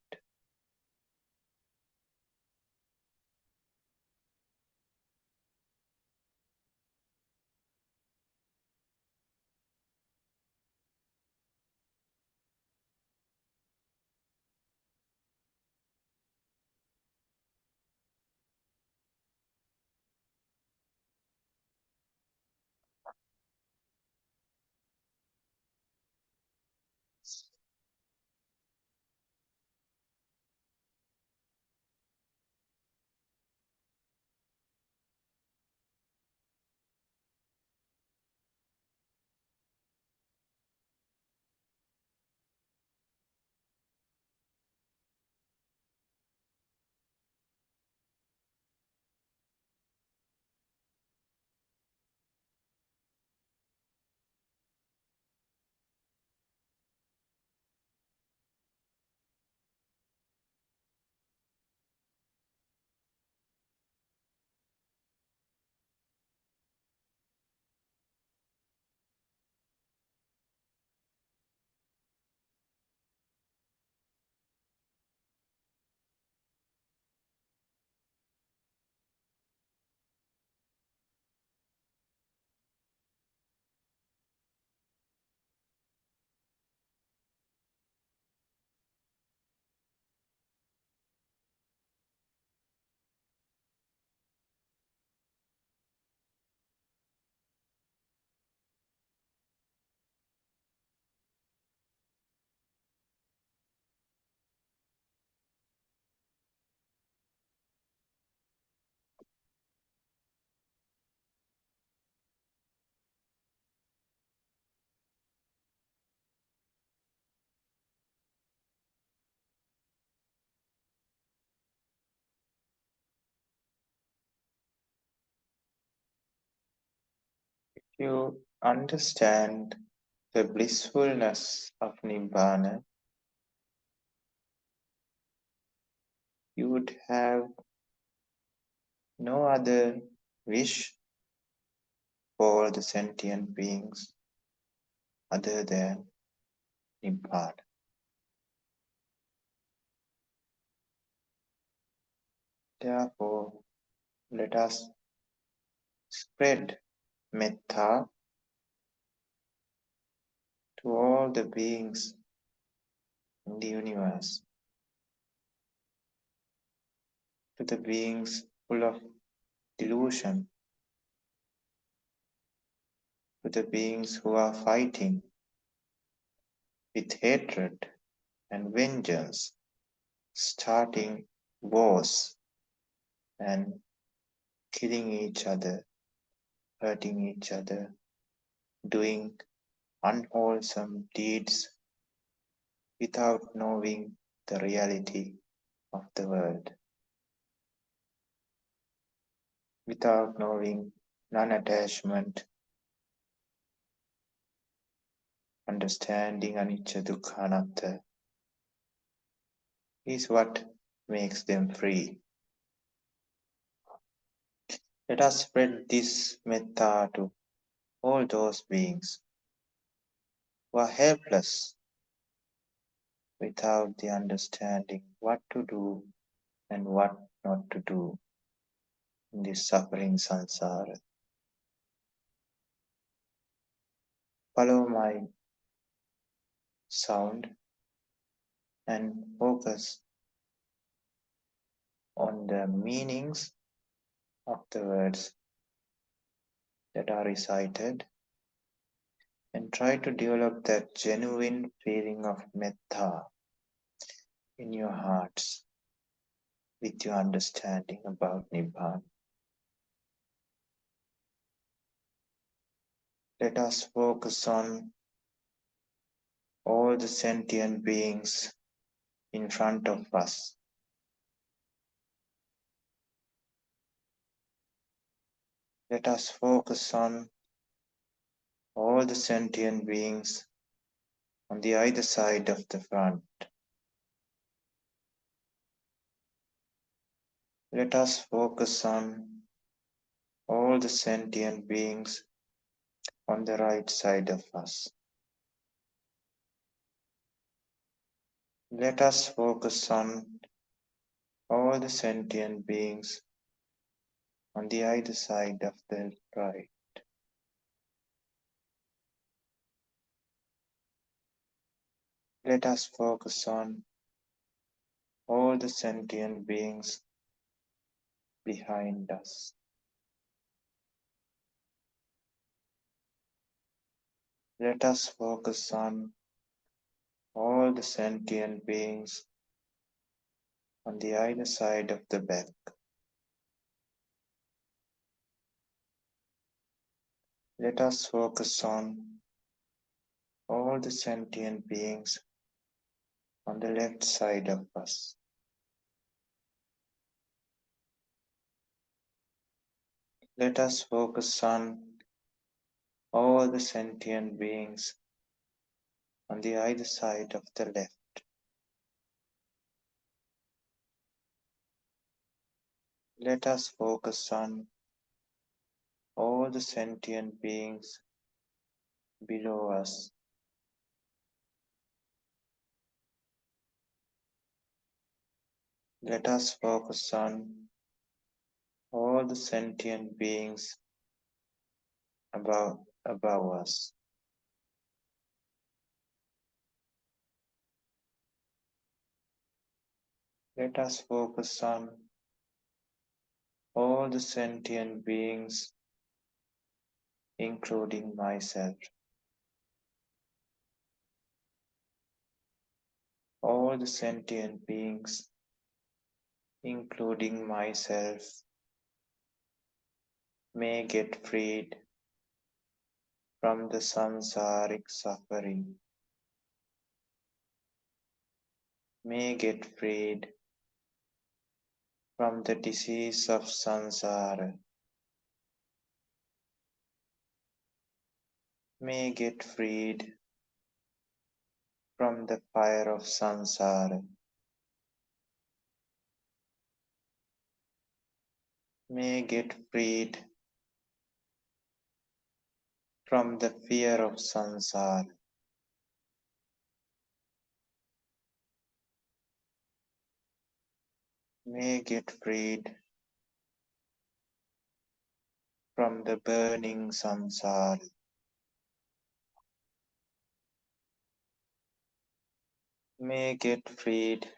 You understand the blissfulness of Nibbana, you would have no other wish for the sentient beings other than Nibbana. Therefore, let us spread metta to all the beings in the universe, to the beings full of delusion, to the beings who are fighting with hatred and vengeance, starting wars and killing each other, hurting each other, doing unwholesome deeds without knowing the reality of the world, without knowing non-attachment, understanding anicca dukkha anatta is what makes them free. Let us spread this metta to all those beings who are helpless without the understanding what to do and what not to do in this suffering samsara. Follow my sound and focus on the meanings of the words that are recited and try to develop that genuine feeling of metta in your hearts with your understanding about Nibbana. Let us focus on all the sentient beings in front of us. Let us focus on all the sentient beings on the either side of the front. Let us focus on all the sentient beings on the right side of us. Let us focus on all the sentient beings on the either side of the right. Let us focus on all the sentient beings behind us. Let us focus on all the sentient beings on the either side of the back. Let us focus on all the sentient beings on the left side of us. Let us focus on all the sentient beings on the either side of the left. Let us focus on all the sentient beings below us. Let us focus on all the sentient beings above us. Let us focus on all the sentient beings, including myself. All the sentient beings, including myself, may get freed from the samsaric suffering, may get freed from the disease of samsara, may get freed from the fire of samsara, may get freed from the fear of samsara, may get freed from the burning samsara, may get freed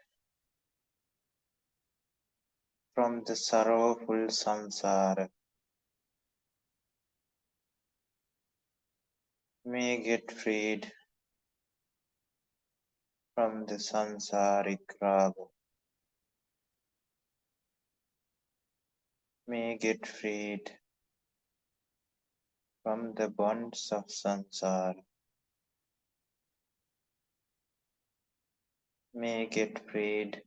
from the sorrowful samsara, may get freed from the samsaric raga, may get freed from the bonds of samsara, may get freed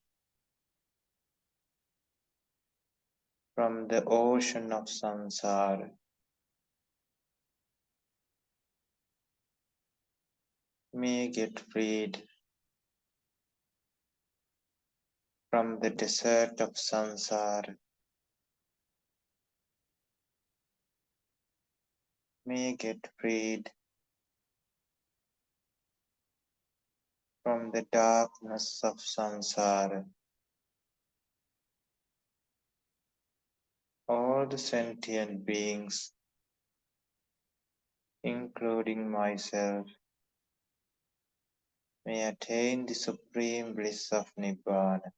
from the ocean of samsara, may get freed from the desert of samsara, may get freed from the darkness of samsara. All the sentient beings, including myself, may attain the supreme bliss of Nibbana.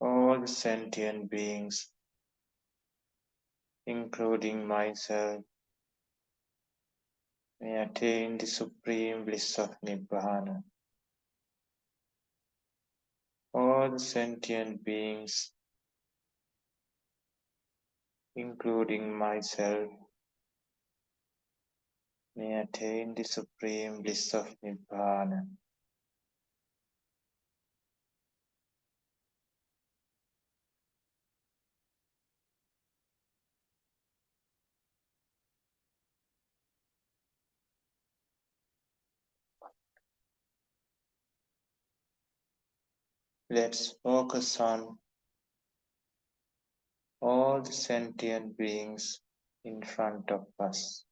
All the sentient beings, including myself, may attain the supreme bliss of Nibbana. All the sentient beings, including myself, may attain the supreme bliss of Nibbana. Let's focus on all the sentient beings in front of us.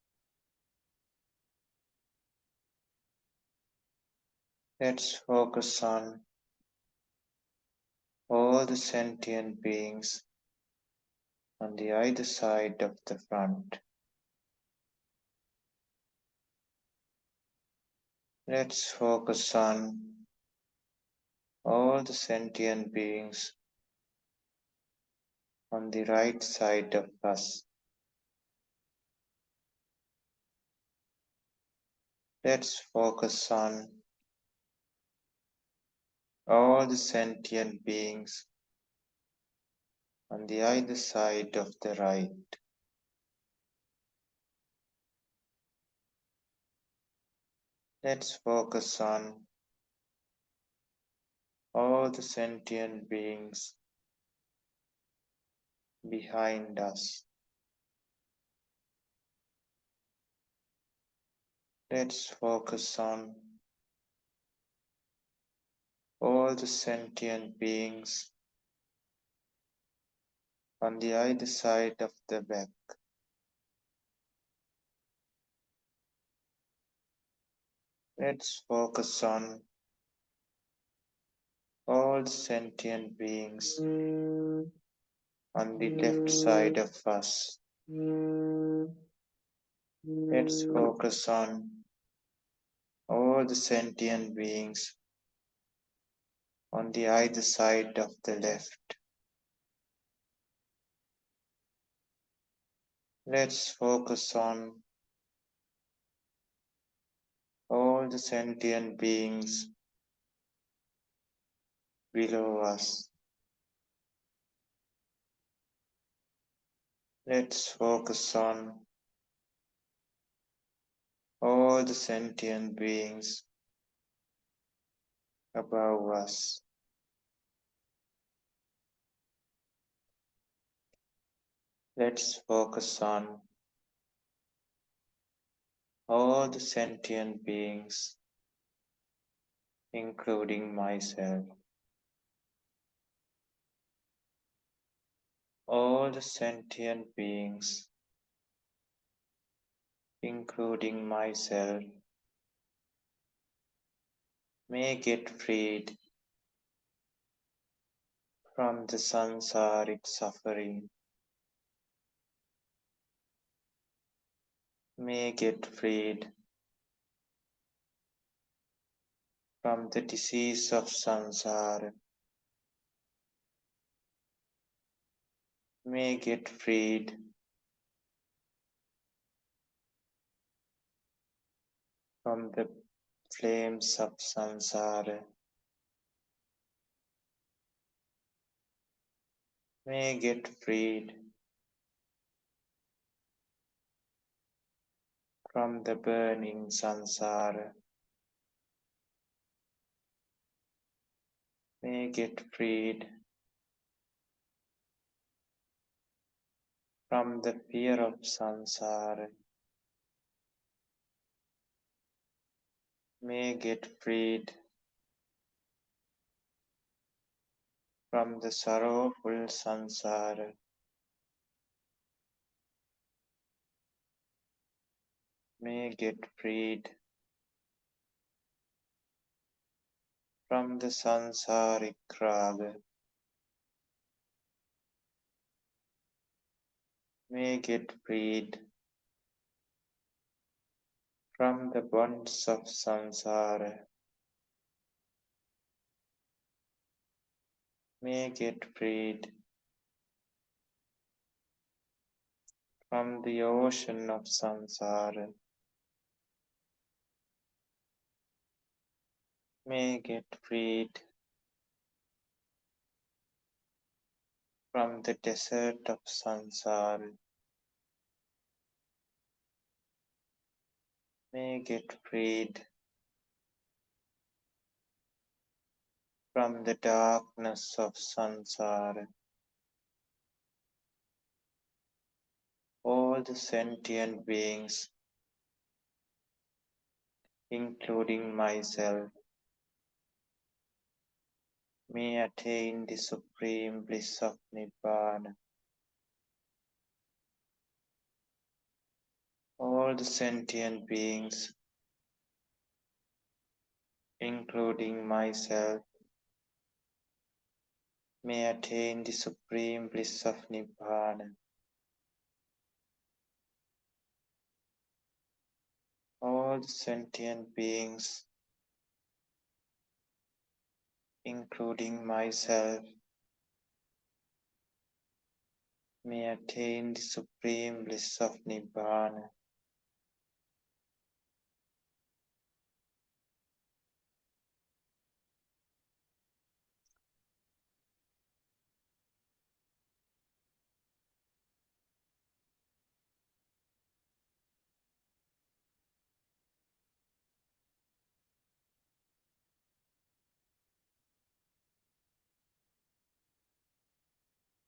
Let's focus on all the sentient beings on the either side of the front. Let's focus on all the sentient beings on the right side of us. Let's focus on all the sentient beings on the either side of the right. Let's focus on all the sentient beings behind us. Let's focus on all the sentient beings on the either side of the back. Let's focus on all the sentient beings on the left side of us. Let's focus on all the sentient beings on the either side of the left. Let's focus on all the sentient beings below us. Let's focus on all the sentient beings above us. Let's focus on all the sentient beings, including myself. All the sentient beings, including myself, may get freed from the samsaric suffering, may get freed from the disease of samsara, may get freed from the flames of samsara, may get freed from the burning samsara, may get freed from the fear of samsara, may get freed from the sorrowful samsara. May get freed from the sansaric raga. May get freed from the bonds of samsara. May get freed from the ocean of samsara. May get freed from the desert of samsara. May get freed from the darkness of samsara. All the sentient beings, including myself, may attain the supreme bliss of Nibbana. All the sentient beings, including myself, may attain the supreme bliss of Nibbana. All the sentient beings, including myself, may attain the supreme bliss of Nibbana.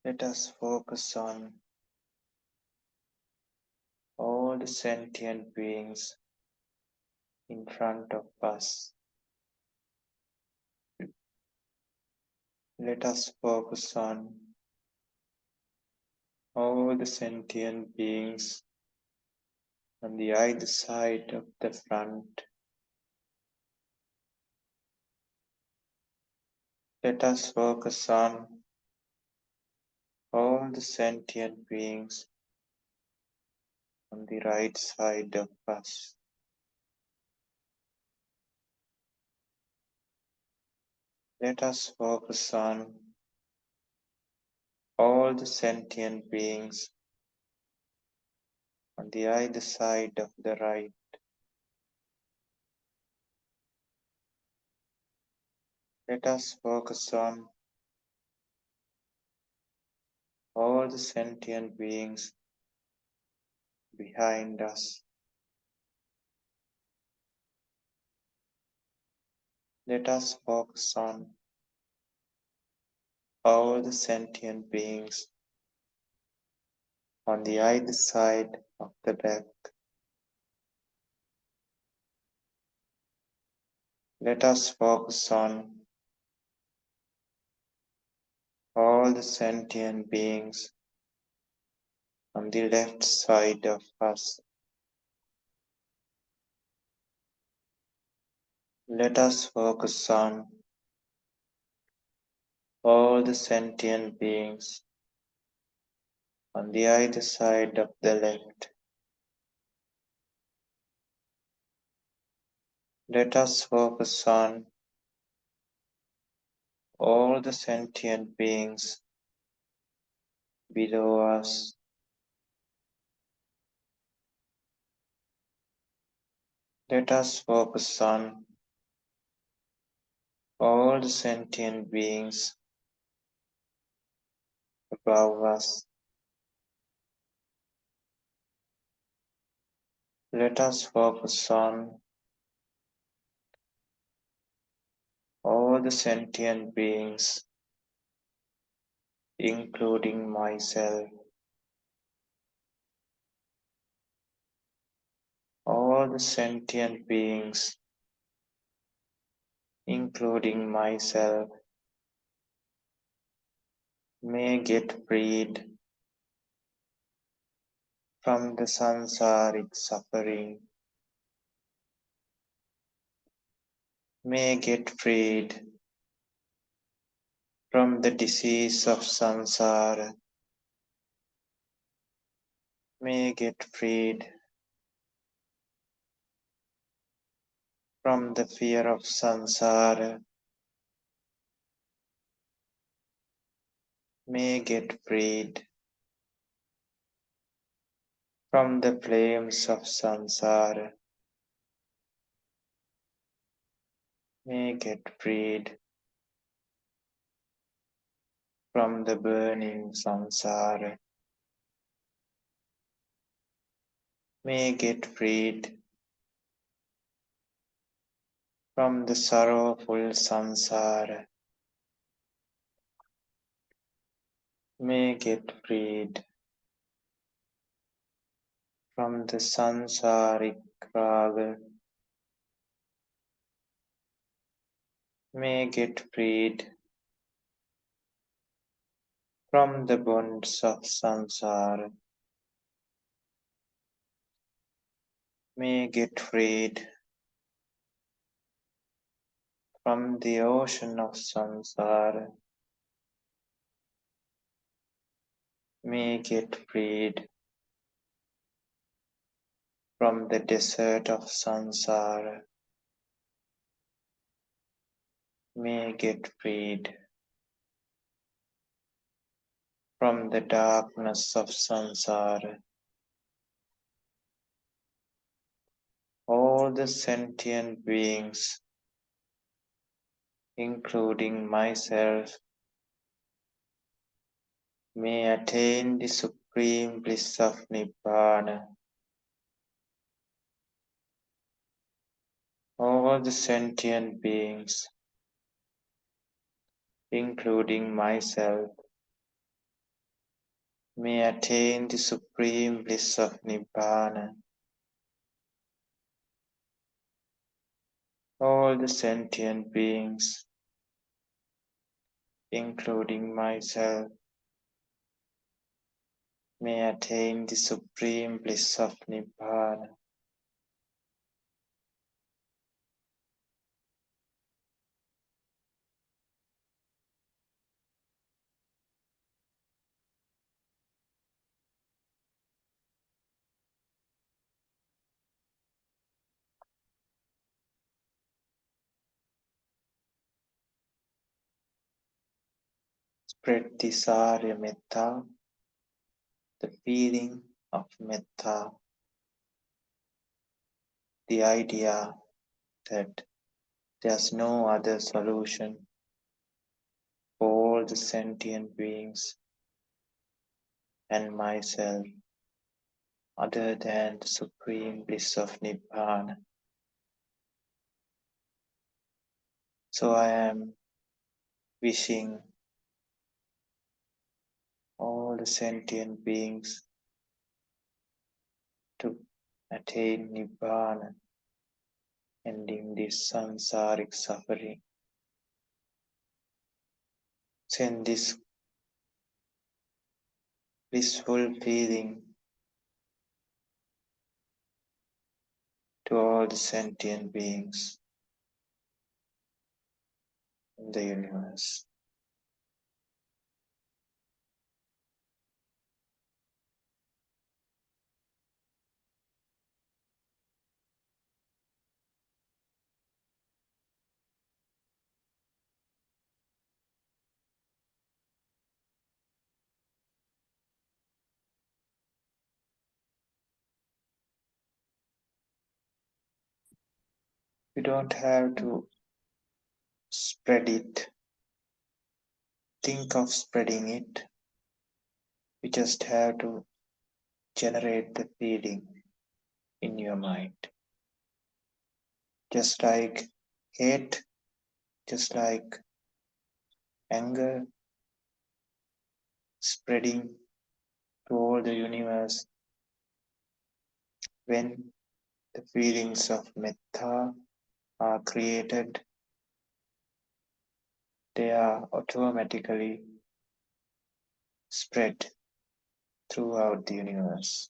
Let us focus on all the sentient beings in front of us. Let us focus on all the sentient beings on the either side of the front. Let us focus on all the sentient beings on the right side of us. Let us focus on all the sentient beings on the either side of the right. Let us focus on all the sentient beings behind us. Let us focus on all the sentient beings on the either side of the back. Let us focus on all the sentient beings on the left side of us. Let us focus on all the sentient beings on the either side of the left. Let us focus on all the sentient beings below us. Let us focus on all the sentient beings above us. Let us focus on all the sentient beings, including myself. All the sentient beings, including myself, may get freed from the samsaric suffering, may get freed from the disease of samsara, may get freed from the fear of samsara, may get freed from the flames of samsara, may get freed from the burning samsara, may get freed from the sorrowful samsara, may get freed from the samsaric raga, may get freed from the bonds of samsara, may get freed from the ocean of samsara, may get freed from the desert of samsara, may get freed from the darkness of samsara. All the sentient beings, including myself, may attain the supreme bliss of Nibbana. All the sentient beings, including myself, may attain the supreme bliss of Nibbana. All the sentient beings, including myself, may attain the supreme bliss of Nibbana. Spread this Arya Metta, the feeling of Metta, the idea that there's no other solution for all the sentient beings and myself other than the supreme bliss of Nibbana. So I am wishing all the sentient beings to attain Nibbana, ending this samsaric suffering. Send this blissful feeling to all the sentient beings in the universe. You don't have to spread it, think of spreading it. You just have to generate the feeling in your mind. Just like hate, just like anger, spreading to all the universe. When the feelings of metta are created, they are automatically spread throughout the universe.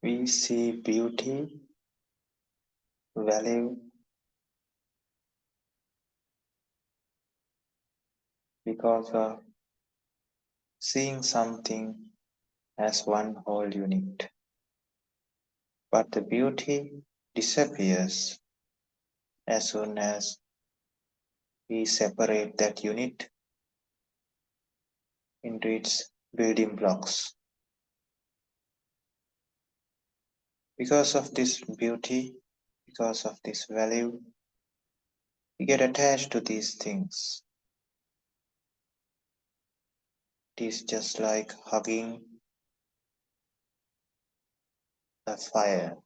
We see beauty, value, because of seeing something as one whole unit. But the beauty disappears as soon as we separate that unit into its building blocks. Because of this beauty, because of this value, we get attached to these things. It is just like hugging a fire.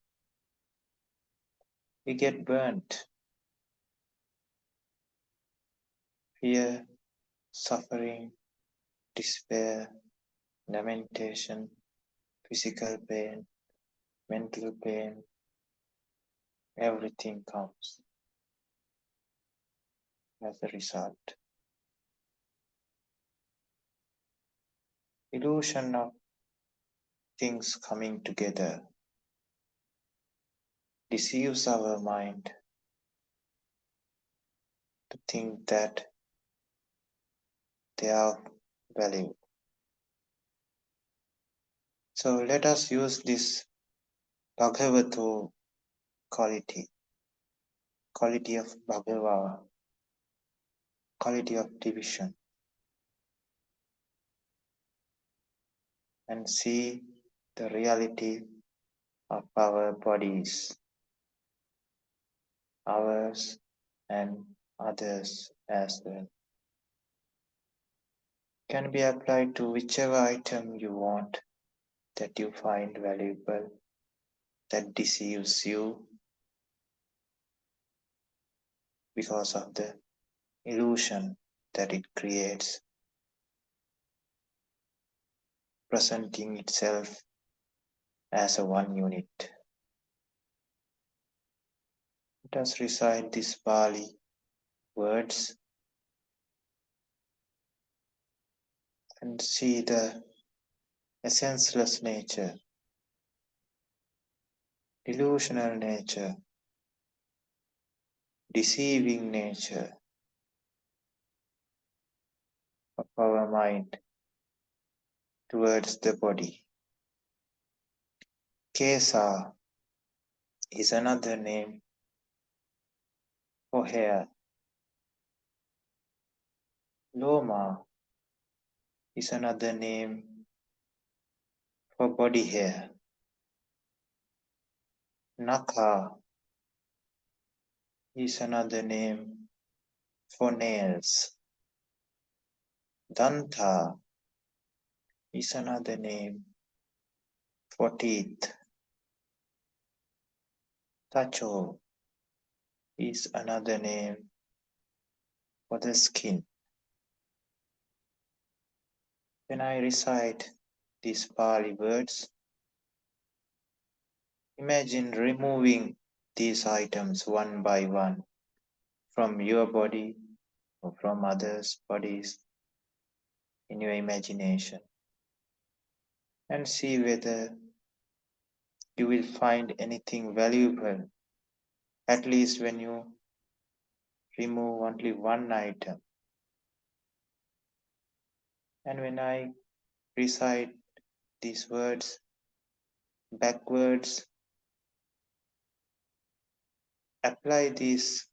We get burnt. Fear, suffering, despair, lamentation, physical pain, mental pain, everything comes as a result. Illusion of things coming together deceives our mind to think that they are value. So let us use this Bhagavata quality of Bhagava, quality of division, and see the reality of our bodies. ours and others as well. Can be applied to whichever item you want that you find valuable, that deceives you because of the illusion that it creates, presenting itself as a one unit. Let us recite these Pali words and see the essenceless nature, delusional nature, deceiving nature of our mind towards the body. Kesa is another name for hair. Loma is another name for body hair. Naka is another name for nails. Danta is another name for teeth. Tacho is another name for the skin. When I recite these Pali words, imagine removing these items one by one from your body or from others' bodies in your imagination and see whether you will find anything valuable, at least when you remove only one item. And when I recite these words backwards, apply these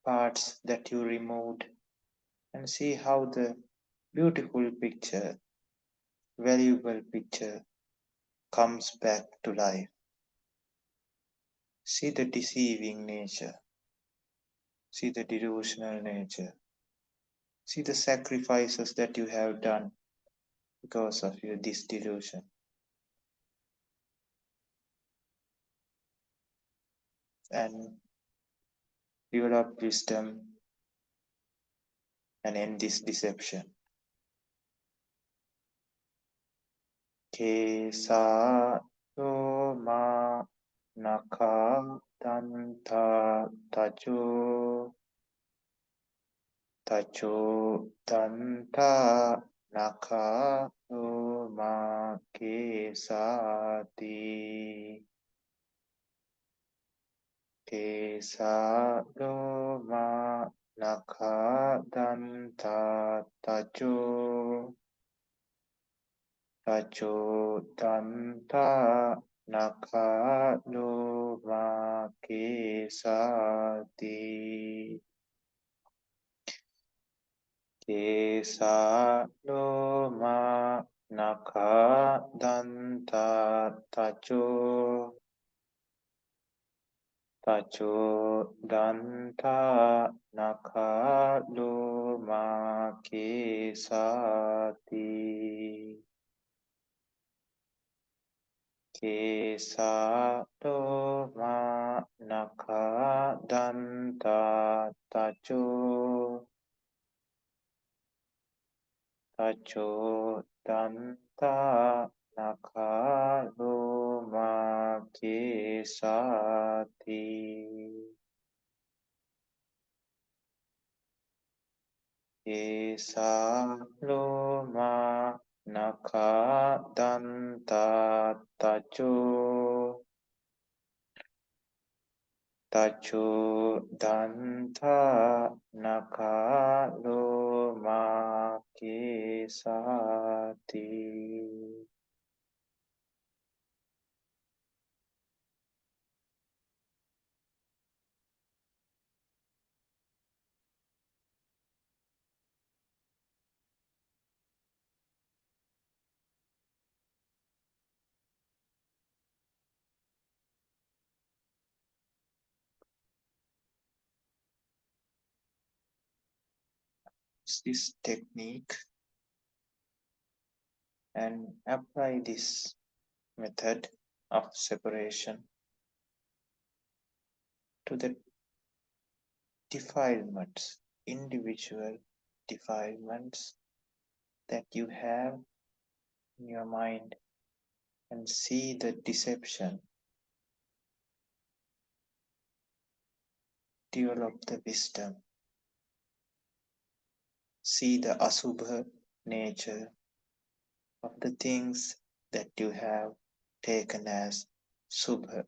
parts that you removed and see how the beautiful picture, valuable picture comes back to life. See the deceiving nature, see the delusional nature, see the sacrifices that you have done because of this delusion. And develop wisdom and end this deception. Kesa Loma Naka Danta Tacho Danta Naka Loma Kesati Kesa Loma Naka Danta Tacho Danta Naka Loma Kesati Kesa Loma Naka Danta Tacho Danta Naka Loma Kesati Kesa Loma Naka Danta Tacho Danta Naka Loma Kesati Kesa Loma Naka Danta Tacho Danta Naka Loma Kesati. use this technique and apply this method of separation to the defilements, individual defilements that you have in your mind, and see the deception, develop the wisdom, see the asubha nature of the things that you have taken as subha.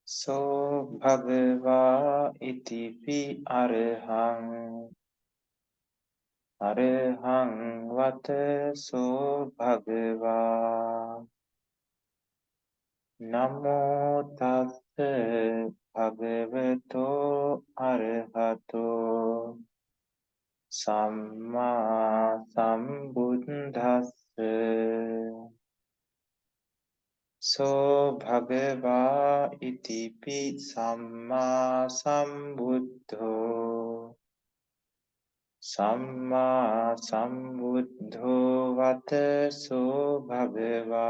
So bhagava itipi arhang arhang vata so bhagava namo tassa bhagavato arhato samma sambuddhassa. So bhagava itipi samma sambuddho samma sambuddho vataso bhagava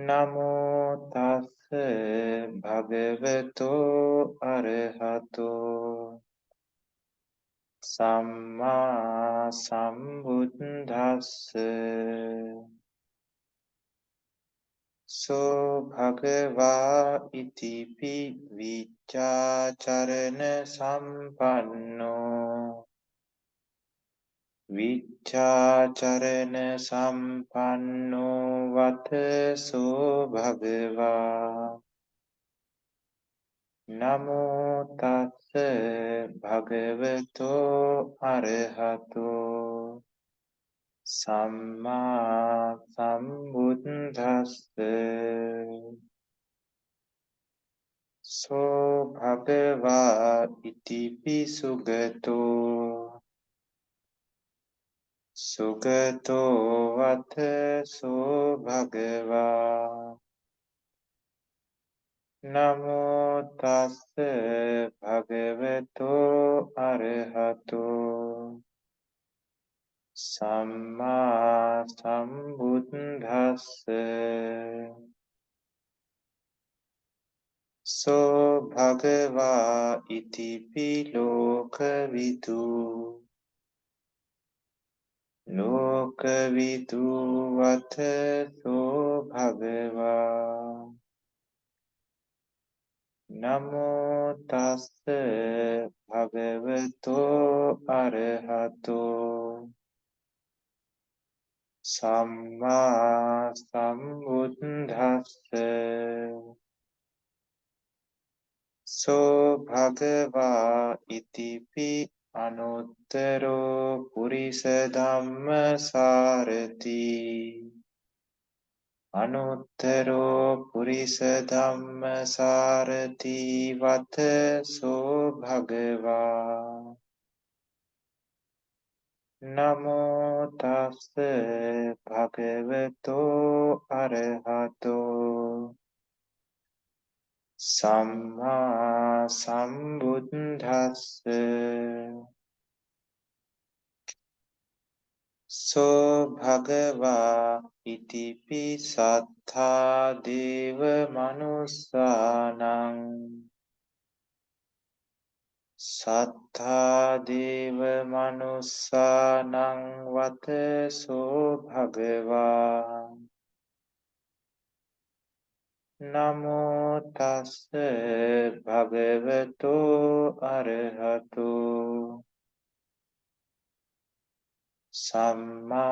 namo tassa bhagavato arahato samma sambuddhassa so bhagava itipi vicacharana sampanno vicacharana sampanno vataso bhagava namo tassa bhagavato arahato samma sambuddhassa so bhagava itipi sugato sugato vataso bhagava namo tassa bhagavato arahato samma sambuddhassa so bhagava itipi lokavidu lokavidu vataso bhagava namo tassa bhagavato arahato samma sambuddhassa so bhagava itipi anuttaro purisa dhamma sarati anuttaro purisa dhamma sarati vataso bhagava namo tassa bhagavato arahato samma sambuddhassa so bhagava itipi sattha deva manussanang sattha deva manussanang vataso bhagava namo tassa bhagavato arahato samma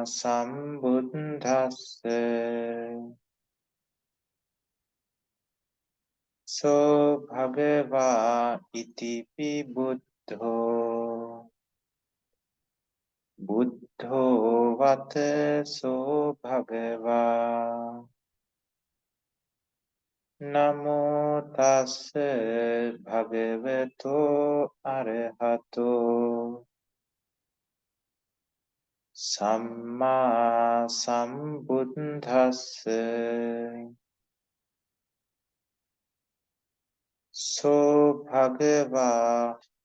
sambuddhassa so bhagava itipi buddho buddho vataso bhagava namo tassa bhagavato arahato samma sambuddhassa so bhagava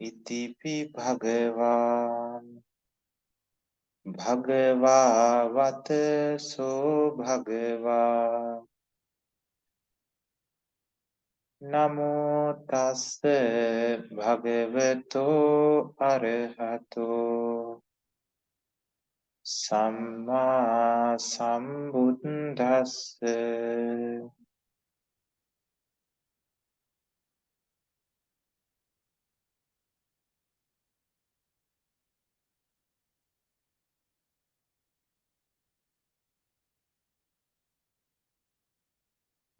itipi bhagavan bhagava vataso bhagava namo tassa bhagavato arahato samma sambuddhassa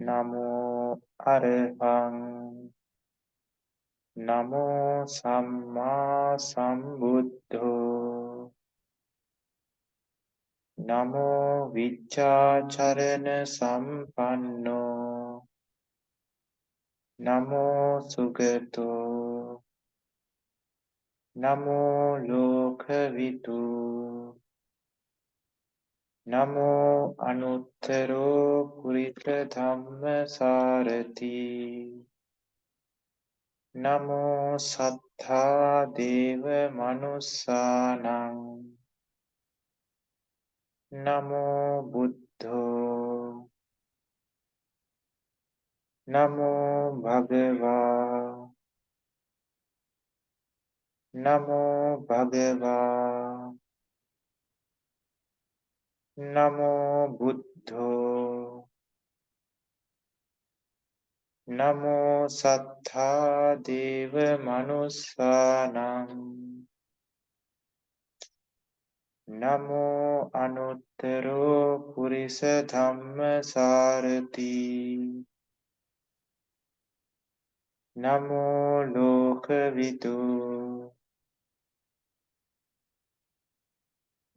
namo arahang namo samma sambuddho namo vicacharana sampanno namo sugato namo lokavitu Namo Anuttaro Purita Dhamma Sarati. Namo Sattha Deva Manussanang. Namo Buddho. Namo Bhagava. Namo Bhagava. Namo Buddho. Namo Sattha Deva Manussanang. Namo Anuttaro Purisa Dhamma Sarati. Namo Lokavidu.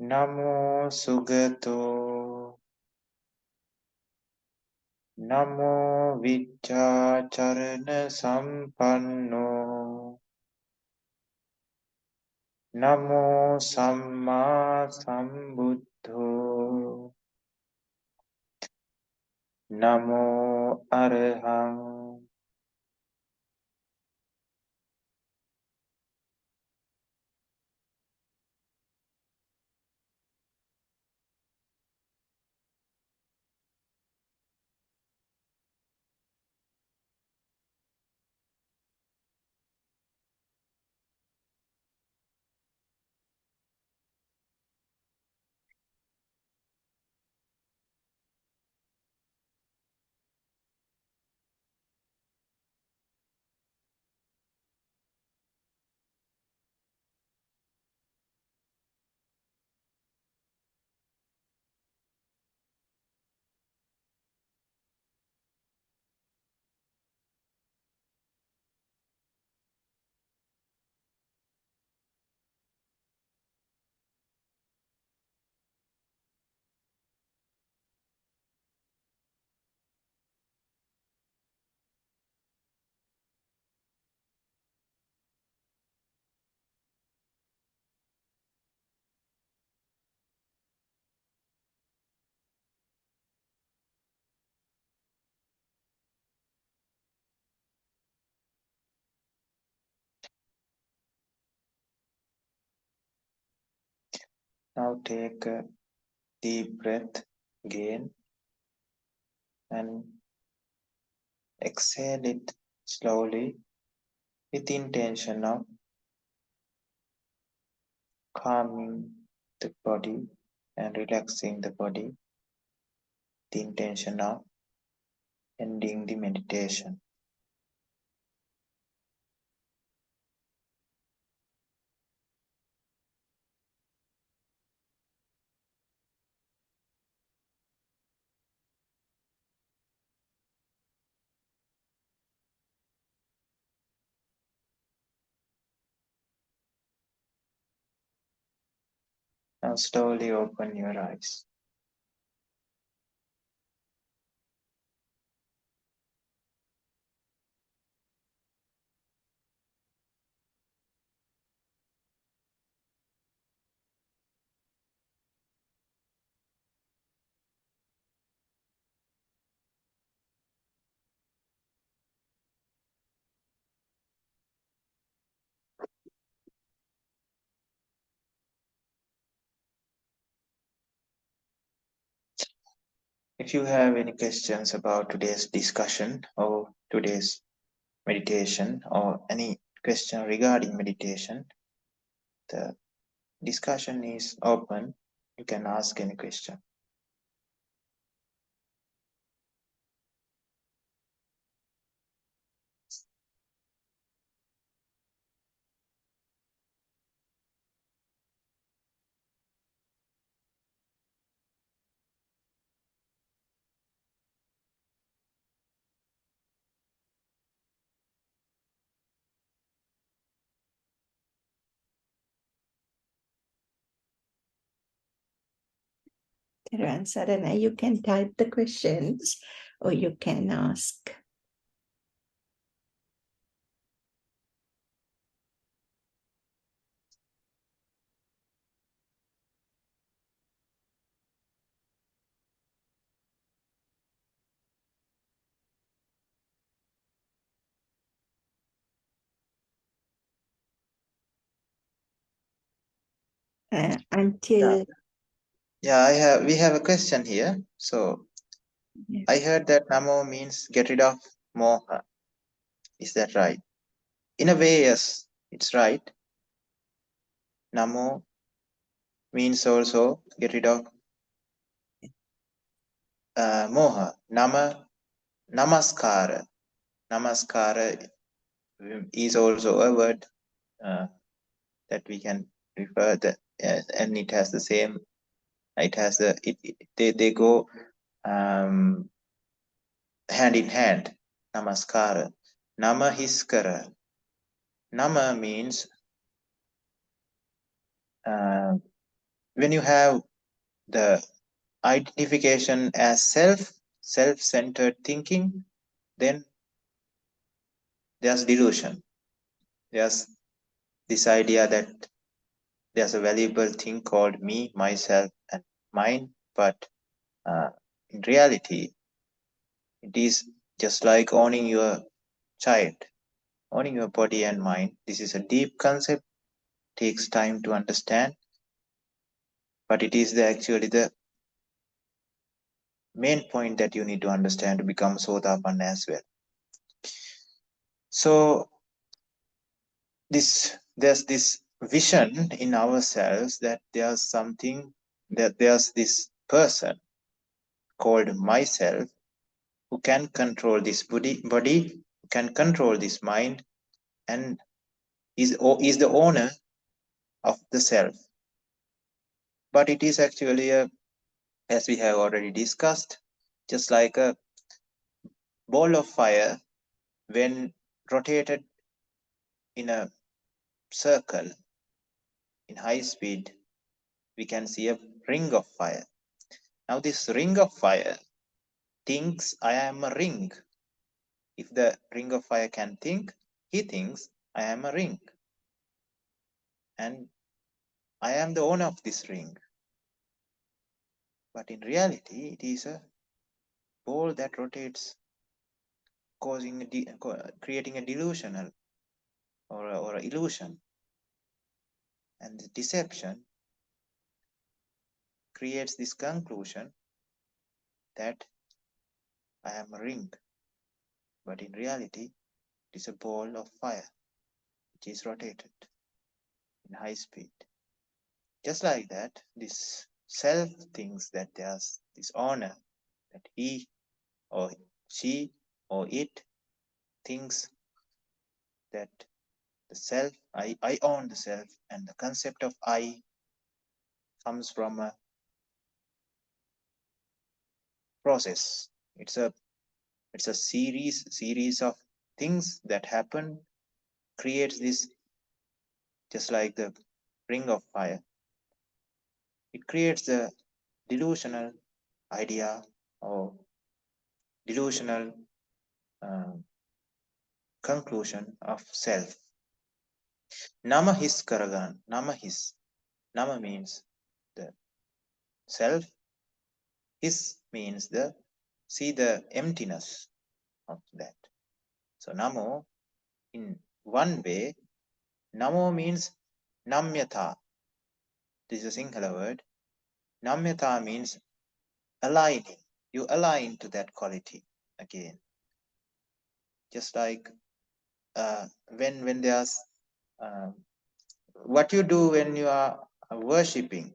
Namo Sugato. Namo Vichacharana Sampanno. Namo Samma Sambuddho. Namo Arahang. Now take a deep breath again and exhale it slowly with intention of calming the body and relaxing the body, the intention of ending the meditation. Now slowly open your eyes. If you have any questions about today's discussion or today's meditation or any question regarding meditation, the discussion is open. You can ask any question. Kiran Sarana, you can type the questions or you can ask. until we have a question here. So yes. I heard that Namo means get rid of moha. Is that right? In a way, yes, it's right. Namo means also get rid of moha. Namaskara. Namaskara is also a word that we can refer that, and it has the same. It has they go hand in hand. Namaskara. Namahiskara. Nama means when you have the identification as self-centered thinking, then there's delusion. There's this idea that there's a valuable thing called me, myself, and mine, but in reality, it is just like owning your child, owning your body and mind. This is a deep concept, takes time to understand, but it is actually the main point that you need to understand to become Sotapanna as well. So there's this vision in ourselves that there's something, that there's this person called myself who can control this body, who can control this mind, and is the owner of the self. But it is actually as we have already discussed, just like a ball of fire when rotated in a circle in high speed, we can see a ring of fire. Now this ring of fire thinks I am a ring. If the ring of fire can think, he thinks I am a ring. And I am the owner of this ring. But in reality, it is a ball that rotates, creating a delusional or an illusion. And the deception creates this conclusion that I am a ring. But in reality, it is a ball of fire which is rotated in high speed. Just like that, this self thinks that there's this honor, that he or she or it thinks that the self, I own the self, and the concept of I comes from a process. It's a series of things that happen, creates this, just like the ring of fire. It creates the delusional idea or delusional conclusion of self. Nama his karagan. Nama his. Nama means the self. His means the see the emptiness of that. So namo, in one way, namo means namyata. This is a Sinhala word. Namyata means aligning. You align to that quality again. Just like when there's what you do when you are worshipping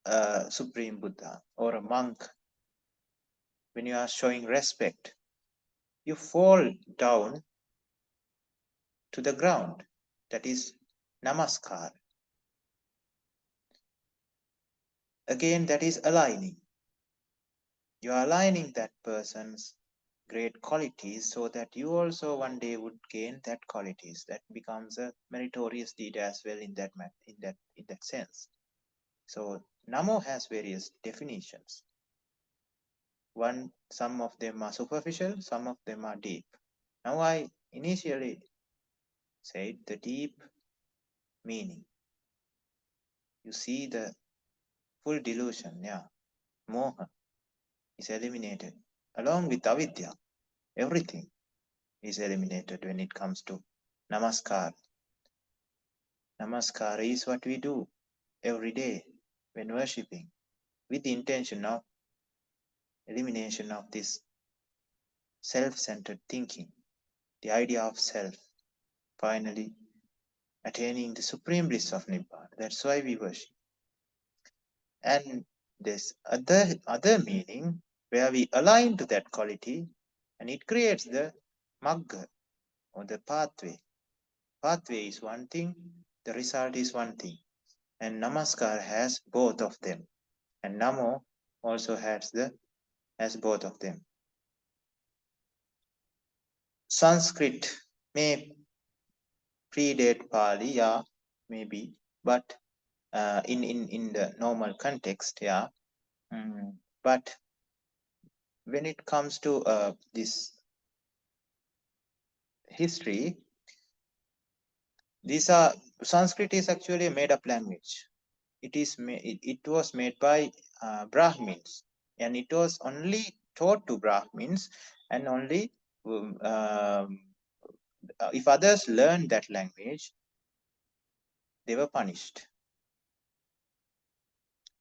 a Supreme Buddha or a monk, when you are showing respect, you fall down to the ground. That is namaskar. Again, that is aligning. You are aligning that person's great qualities so that you also one day would gain that qualities. That becomes a meritorious deed as well in that sense. So Namo has various definitions. Some of them are superficial, some of them are deep. Now I initially said the deep meaning. You see the full delusion, moha is eliminated along with avidya. Everything is eliminated when it comes to namaskar. Namaskar is what we do. every day when worshipping, with the intention of elimination of this self-centered thinking, the idea of self, finally attaining the supreme bliss of Nibbana. That's why we worship. And this other meaning where we align to that quality, and it creates the magga or the pathway. Pathway is one thing, the result is one thing. And namaskar has both of them. And namo also has both of them. Sanskrit may predate Pali, yeah, maybe, but in the normal context, yeah. But when it comes to this history, Sanskrit is actually a made-up language. It was made by Brahmins, and it was only taught to Brahmins, and only if others learned that language, they were punished.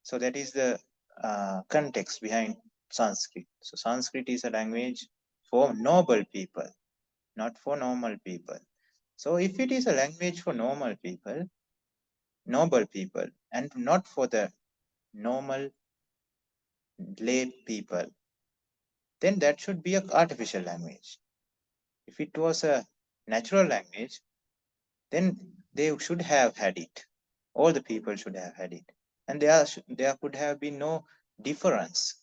So that is the context behind Sanskrit. So Sanskrit is a language for noble people, not for normal people. So if it is a language for noble people, and not for the normal lay people, then that should be an artificial language. If it was a natural language, then they should have had it. All the people should have had it. And there could have been no difference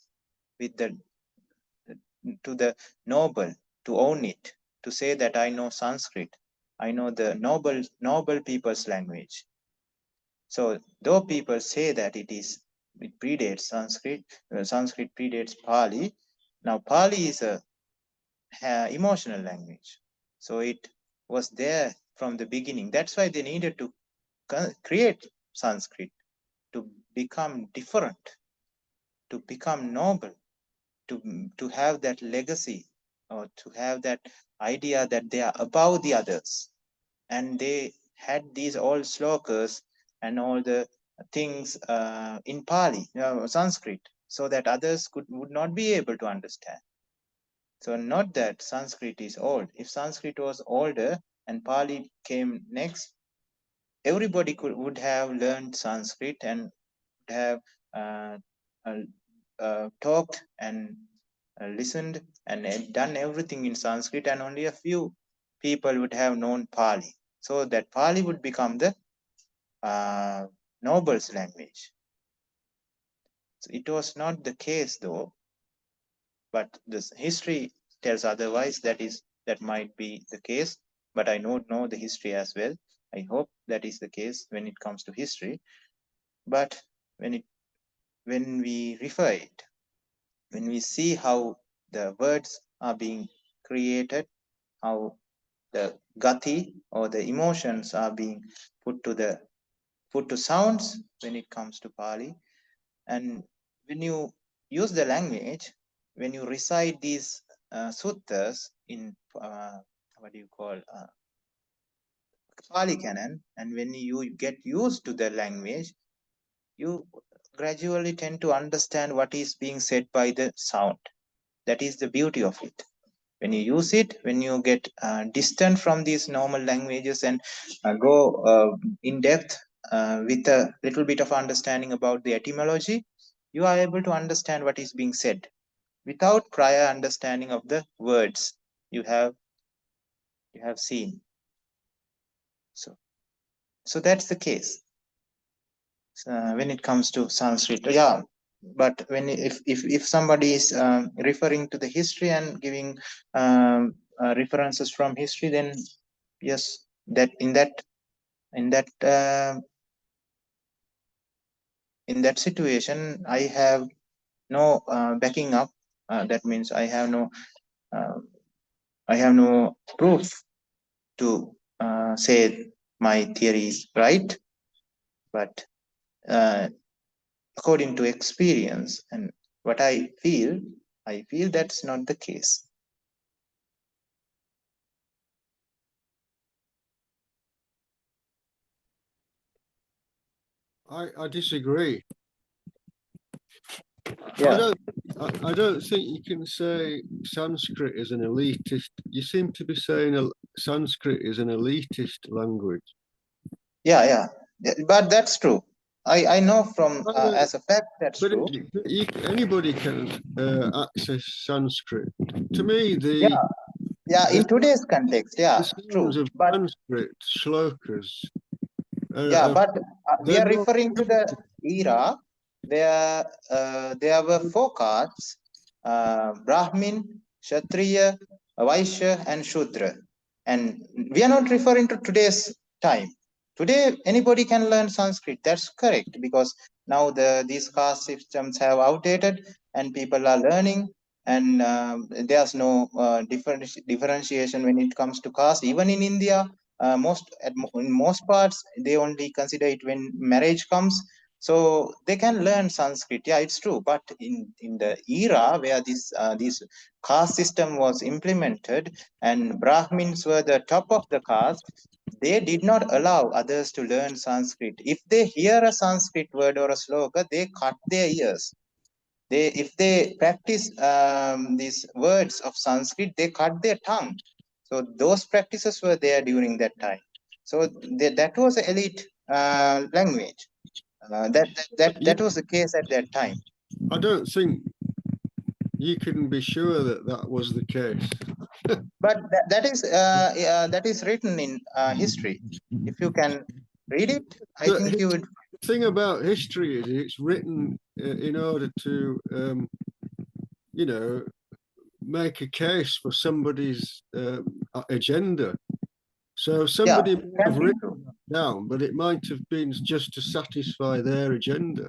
with to the noble to own it, to say that I know Sanskrit, I know the noble people's language. So though people say that it predates Sanskrit, Sanskrit predates Pali. Now Pali is a emotional language, so it was there from the beginning. That's why they needed to create Sanskrit, to become different, to become noble, to have that legacy, or to have that idea that they are above the others. And they had these all slokas and all the things in Pali, Sanskrit, so that others would not be able to understand. So not that Sanskrit is old. If Sanskrit was older and Pali came next, everybody would have learned Sanskrit and would have uh, talked and listened and done everything in Sanskrit, and only a few people would have known Pali. So that Pali would become the nobles language. So it was not the case though, but this history tells otherwise. That might be the case, but I don't know the history as well. I hope that is the case when it comes to history. But when we refer it, when we see how the words are being created, how the gati or the emotions are being put to sounds when it comes to Pali. And when you use the language, when you recite these suttas in what do you call Pali canon, and when you get used to the language, you gradually tend to understand what is being said by the sound. That is the beauty of it. When you use it, when you get distant from these normal languages and go in depth with a little bit of understanding about the etymology, you are able to understand what is being said without prior understanding of the words you have seen. So that's the case when it comes to Sanskrit. Yeah, but if somebody is referring to the history and giving references from history, then yes, that in that situation, I have no backing up. That means I have no proof to say my theory is right. But according to experience and what I feel that's not the case. I disagree. Yeah. I don't think you can say Sanskrit is an elitist. You seem to be saying Sanskrit is an elitist language. Yeah. But that's true. I know from as a fact that's But true. anybody can access Sanskrit. To me, Yeah. In today's context, the yeah, songs true. of But Sanskrit, shlokas, yeah, but we they're are not. referring to the era where there were four castes: Brahmin, Kshatriya, Vaishya, and Shudra. And we are not referring to today's time. Today, anybody can learn Sanskrit. That's correct, because now these caste systems have outdated, and people are learning, and there's no differentiation when it comes to caste. Even in India, in most parts they only consider it when marriage comes, so they can learn Sanskrit. Yeah, it's true. But in the era where this caste system was implemented and Brahmins were the top of the caste, they did not allow others to learn Sanskrit. If they hear a Sanskrit word or a sloka, they cut their ears. If they practice these words of Sanskrit, they cut their tongue. So those practices were there during that time. So that was an elite language. That was the case at that time. I don't think you can be sure that was the case. But that is written in history. If you can read it, I think you would. The thing about history is it's written in order to, make a case for somebody's agenda. So somebody might have written that down, but it might have been just to satisfy their agenda,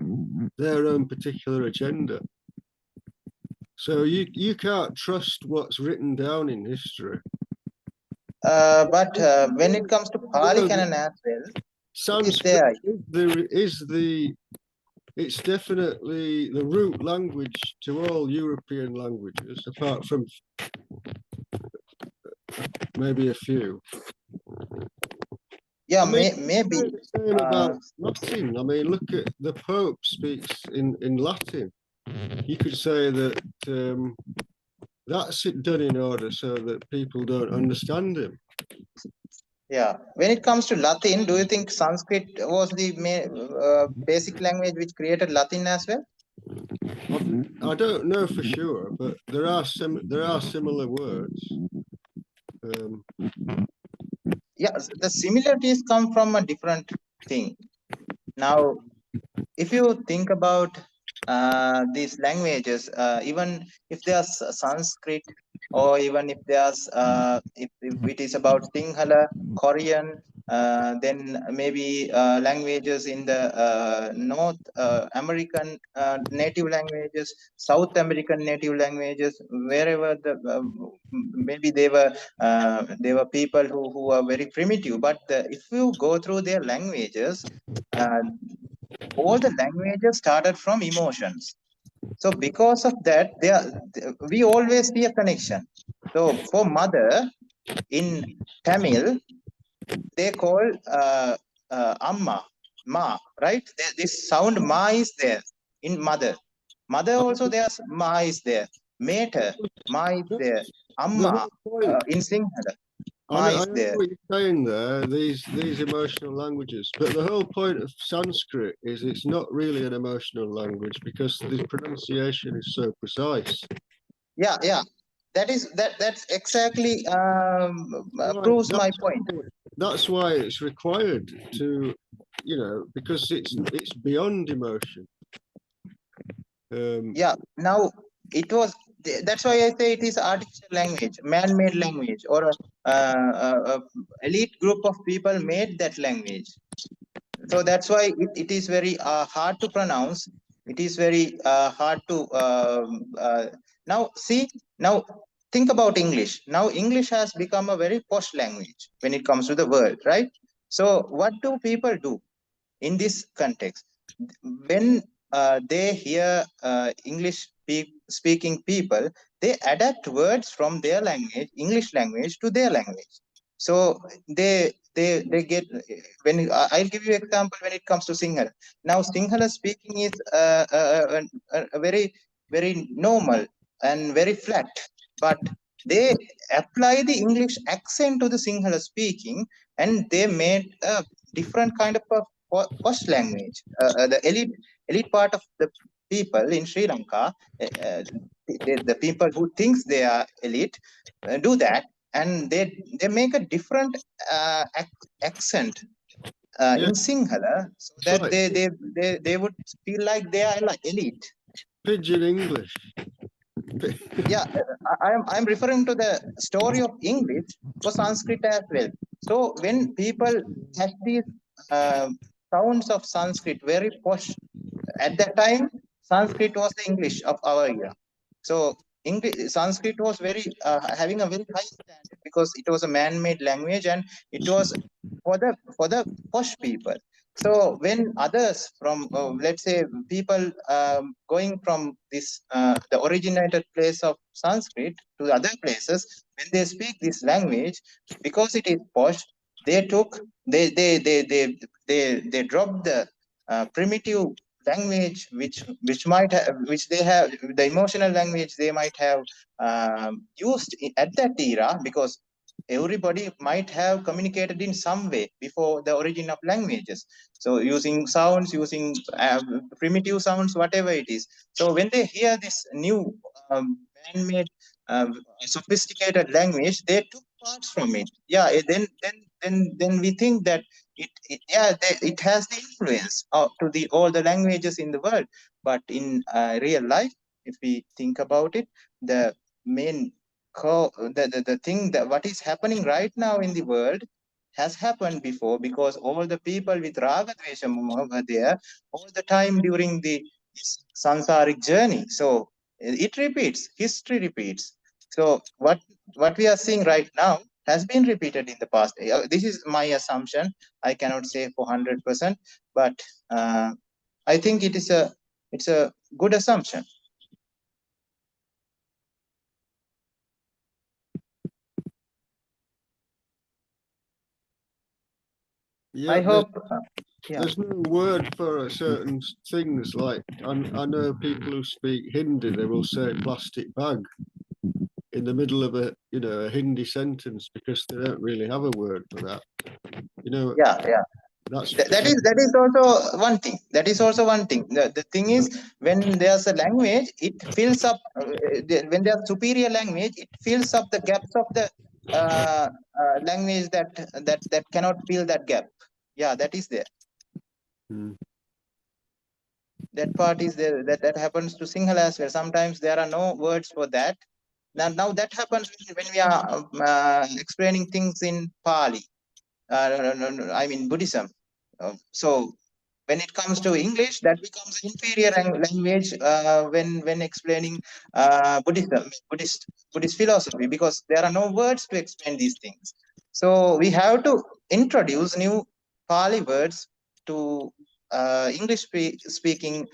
their own particular agenda. So you can't trust what's written down in history. But when it comes to Pali Canon as well, Sanskrit it's definitely the root language to all European languages, apart from maybe a few. Yeah, maybe. The same about Latin. I mean, look at the Pope speaks in Latin. You could say that that's done in order so that people don't understand him. Yeah. When it comes to Latin, do you think Sanskrit was the basic language which created Latin as well? I don't know for sure, but there are similar words. Yeah, the similarities come from a different thing. Now, if you think about these languages, even if there's Sanskrit, or even if there's if it is about Sinhala, Korean, then maybe languages in the North American native languages, South American native languages, wherever maybe they were people who are very primitive. But if you go through their languages, all the languages started from emotions. So because of that, we always see a connection. So for mother in Tamil, they call amma, ma, right? This sound ma is there in mother. Mother also there's ma is there. Mater, ma is there. Amma in Sinhala. I know what you're saying there, these emotional languages, but the whole point of Sanskrit is it's not really an emotional language because the pronunciation is so precise. Yeah. That's exactly proves my point. That's why it's required to, because it's beyond emotion. Yeah. Now that's why I say it is artificial language, man-made language, or a elite group of people made that language. So that's why it is very hard to pronounce. It is very hard to now think about English. Now English has become a very posh language when it comes to the world, right? So what do people do in this context? When they hear English speaking people, they adapt words from their language, English language, to their language. So they they get, when I'll give you example when it comes to Sinhala. Now Sinhala speaking is a very normal and very flat, but they apply the English accent to the Sinhala speaking, and they made a different kind of a posh language. The elite part of the people in Sri Lanka, the people who thinks they are elite, do that, and they make a different accent in Sinhala, so It's that like they would feel like they are like elite. pidgin English. Yeah, I'm referring to the story of English for Sanskrit as well. So when people have these sounds of Sanskrit very posh, at that time Sanskrit was the English of our era. So Sanskrit was very having a very high standard, because it was a man-made language, and it was for the posh people. So when others from let's say people going from this the originated place of Sanskrit to other places, when they speak this language, because it is posh, they took they dropped the primitive language which might have, which they have, the emotional language they might have used at that era, because everybody might have communicated in some way before the origin of languages, so using sounds, using primitive sounds, whatever it is. So when they hear this new man-made sophisticated language, they took parts from it. Yeah, then we think that it has the influence to the all the languages in the world. But in real life, if we think about it, the main the thing that what is happening right now in the world has happened before, because all the people with raga dvesha moha were there all the time during the sansaric journey. So it repeats, history repeats. So what we are seeing right now has been repeated in the past. This is my assumption. I cannot say for 100%, but I think it's a good assumption. Yeah, I hope. there's no word for certain things. Like I know people who speak Hindi, they will say plastic bag in the middle of a a Hindi sentence because they don't really have a word for that. Yeah. That's That is also one thing. That is also one thing. The thing is, when there's a language, it fills up. When there's superior language, it fills up the gaps of the language that cannot fill that gap. Yeah, that is there. That part is there. That happens to Sinhala as well. Sometimes there are no words for that. Now that happens when we are explaining things in Pali. I mean Buddhism. So when it comes to English, that becomes an inferior language when explaining Buddhist philosophy, because there are no words to explain these things. So we have to introduce new Pali words to English speaking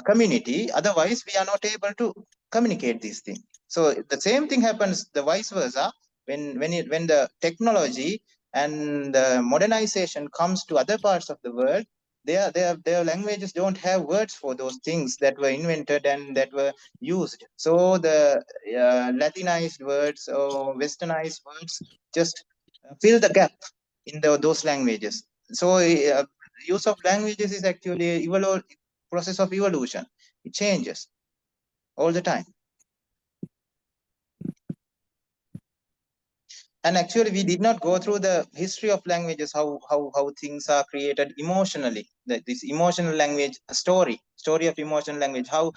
community. Otherwise, we are not able to communicate these things. So the same thing happens the vice versa when the technology and the modernization comes to other parts of the world. Their languages don't have words for those things that were invented and that were used. So the Latinized words or Westernized words just fill the gap in those languages. So use of languages is actually a process of evolution. It changes all the time. And actually, we did not go through the history of languages, how things are created emotionally. This emotional language story of emotional language, how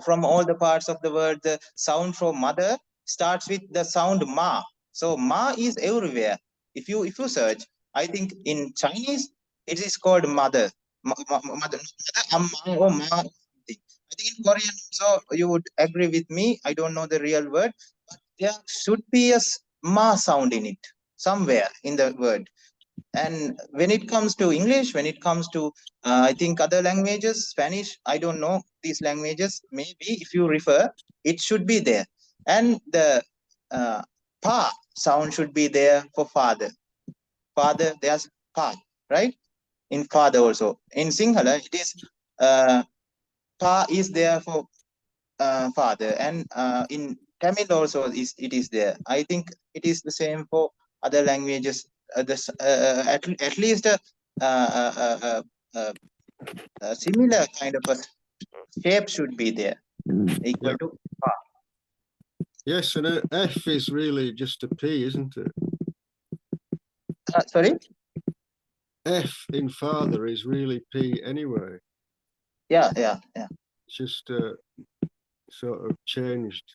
from all the parts of the world, the sound from mother starts with the sound ma. So ma is everywhere. If you search, I think in Chinese it is called mother, mother, amma or ma. I think in Korean, so you would agree with me. I don't know the real word, but there should be a ma sound in it somewhere in the word. And when it comes to English, when it comes to I think other languages, Spanish, I don't know these languages, maybe if you refer, it should be there. And the pa sound should be there for father. father, there's pa, right? In father also. In Sinhala, it is pa is there for father, and in Tamil also it is there. I think it is the same for other languages. At least a similar kind of a shape should be there, equal Yeah. to pa. Yes, and a F is really just a P, isn't it? Sorry? F in father is really P anyway. Yeah, yeah, yeah. Just sort of changed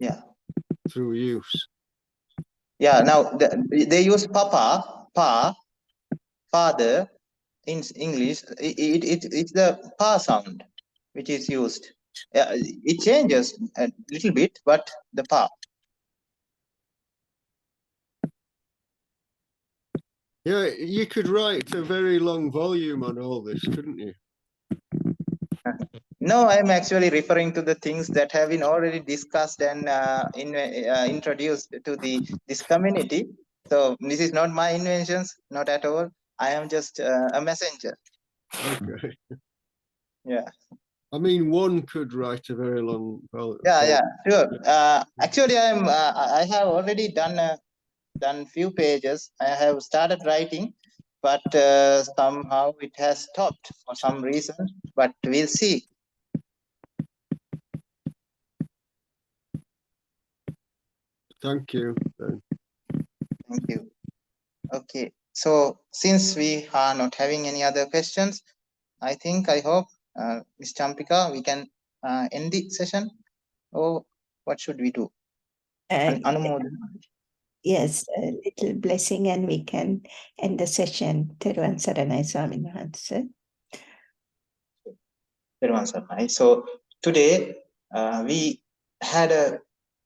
Yeah. through use. Yeah, now they use papa, pa, father in English. It's the pa sound which is used. It changes a little bit, but the pa. Yeah, you could write a very long volume on all this, couldn't you? No, I'm actually referring to the things that have been already discussed and introduced to this community. So this is not my inventions, not at all. I am just a messenger. Okay. Yeah. I mean, one could write a very long volume. Yeah, sure. Actually, I have already done few pages. I have started writing, but somehow it has stopped for some reason. But we'll see. Thank you. Thank you. Okay. So since we are not having any other questions, I hope, Ms. Champika, we can end the session. Or what should we do? Anumodana. Yes, a little blessing and we can end the session. Teruvan Saranai Swamin Wahanse. So today we had a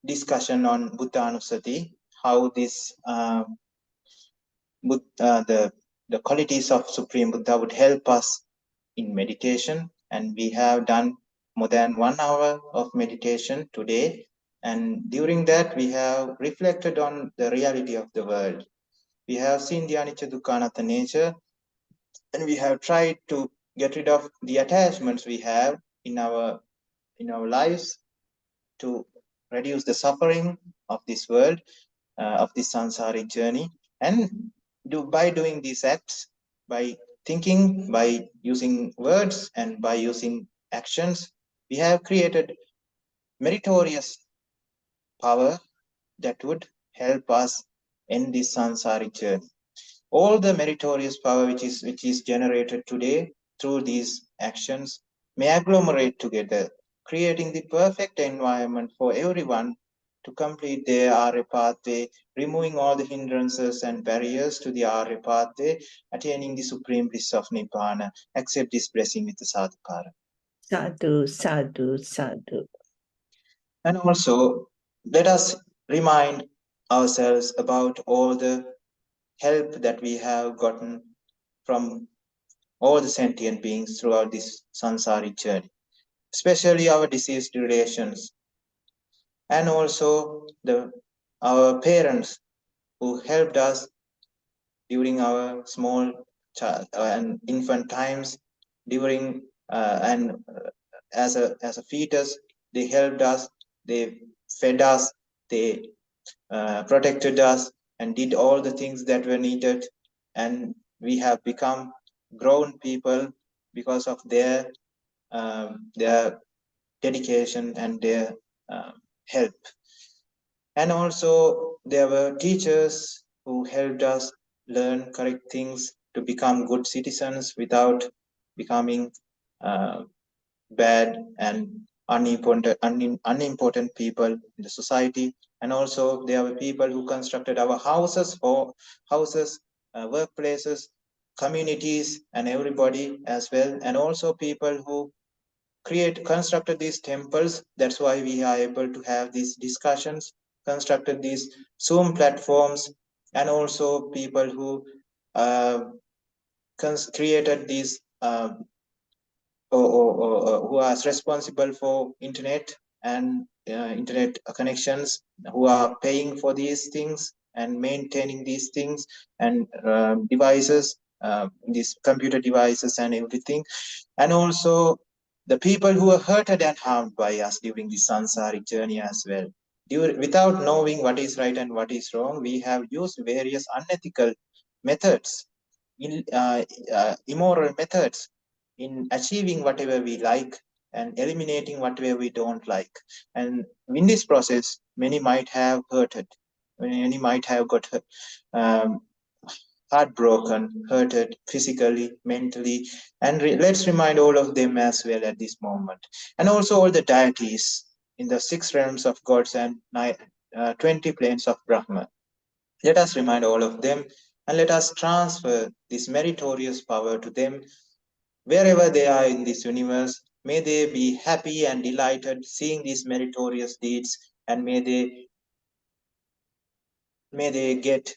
discussion on Buddhanusati, how this the qualities of Supreme Buddha would help us in meditation, and we have done more than 1 hour of meditation today. And during that, we have reflected on the reality of the world. We have seen the anicca dukkha anatta nature, and we have tried to get rid of the attachments we have in our lives to reduce the suffering of this world, of this samsaric journey. And by doing these acts, by thinking, by using words, and by using actions, we have created meritorious power that would help us in this samsaric journey. All the meritorious power which is generated today through these actions may agglomerate together, creating the perfect environment for everyone to complete their Arya pathway, removing all the hindrances and barriers to the Arya pathway, attaining the supreme bliss of Nibbana. Accept this blessing with the sadhukara. Sadhu, sadhu, sadhu. And also, let us remind ourselves about all the help that we have gotten from all the sentient beings throughout this samsaric journey, especially our deceased relations, and also our parents who helped us during our small child and infant times, during as a fetus. They helped us, they fed us, they protected us, and did all the things that were needed, and we have become grown people because of their dedication and their help. And also there were teachers who helped us learn correct things to become good citizens without becoming bad and unimportant people in the society. And also there were people who constructed our houses, workplaces, communities, and everybody as well. And also people who constructed these temples. That's why we are able to have these discussions, constructed these Zoom platforms, and also people who created these who are responsible for internet and internet connections, who are paying for these things, and maintaining these things and devices, these computer devices and everything. And also the people who are hurted and harmed by us during the sansaric journey as well. Without knowing what is right and what is wrong, we have used various unethical methods, immoral methods in achieving whatever we like and eliminating whatever we don't like. And in this process, many might have hurted, many might have got heartbroken, hurted physically, mentally, and let's remind all of them as well at this moment. And also all the deities in the 6 realms of gods and 20 planes of Brahma. Let us remind all of them and let us transfer this meritorious power to them wherever they are in this universe. May they be happy and delighted seeing these meritorious deeds, and may they get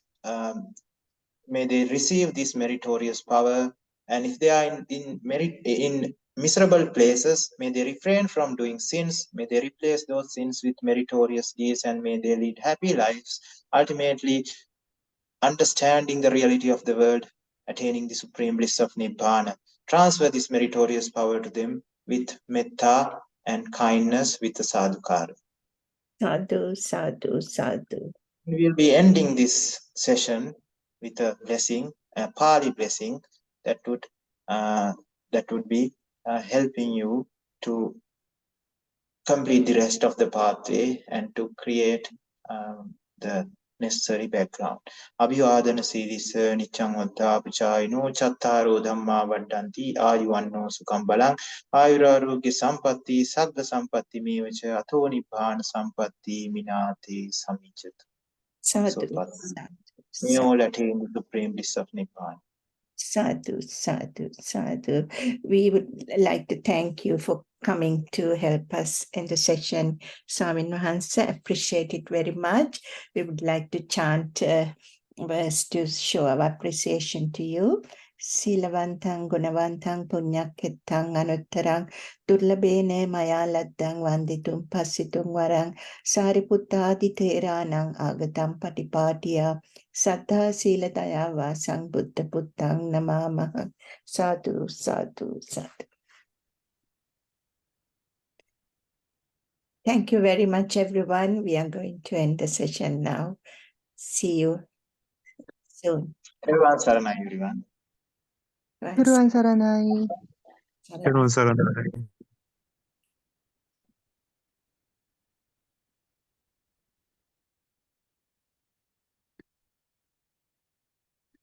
may they receive this meritorious power. And if they are in miserable places, may they refrain from doing sins, may they replace those sins with meritorious deeds, and may they lead happy lives, ultimately understanding the reality of the world, attaining the supreme bliss of Nibbana. Transfer this meritorious power to them with metta and kindness with the sadhukara. Sadhu, sadhu, sadhu. We will be ending this session with a blessing, a Pali blessing that would be helping you to complete the rest of the pathway and to create the necessary background. Abhivadana Sirisa Nichang Vanta Pichayino Chattaro Dhamma Vadanti Ayuvanno Sukham Balang Ayurarogya Sampatti Sagga Sampatti Mevacha Atho Nibbana Sampatti Minate Samichat. Sadhu, So sadhu, we all attain the supreme bliss of Nibbana. sadhu, sadhu, sadhu. We would like to thank you for coming to help us in the session. Swamin Wahanse, appreciate it very much. We would like to chant a verse to show our appreciation to you. Silavantang gunavantang punyaketang anuttarang durlabene maya laddang vanditum pasitung warang sariputta teranang agatam patipatiya saddha sila daya vasang buddha puttang namamaha. Sadhu, sadhu, sadhu. Thank you very much, everyone. We are going to end the session now. See you soon. Everyone Saranai, everyone. Peruan Saranai. Saranai. Everyone, Saranai.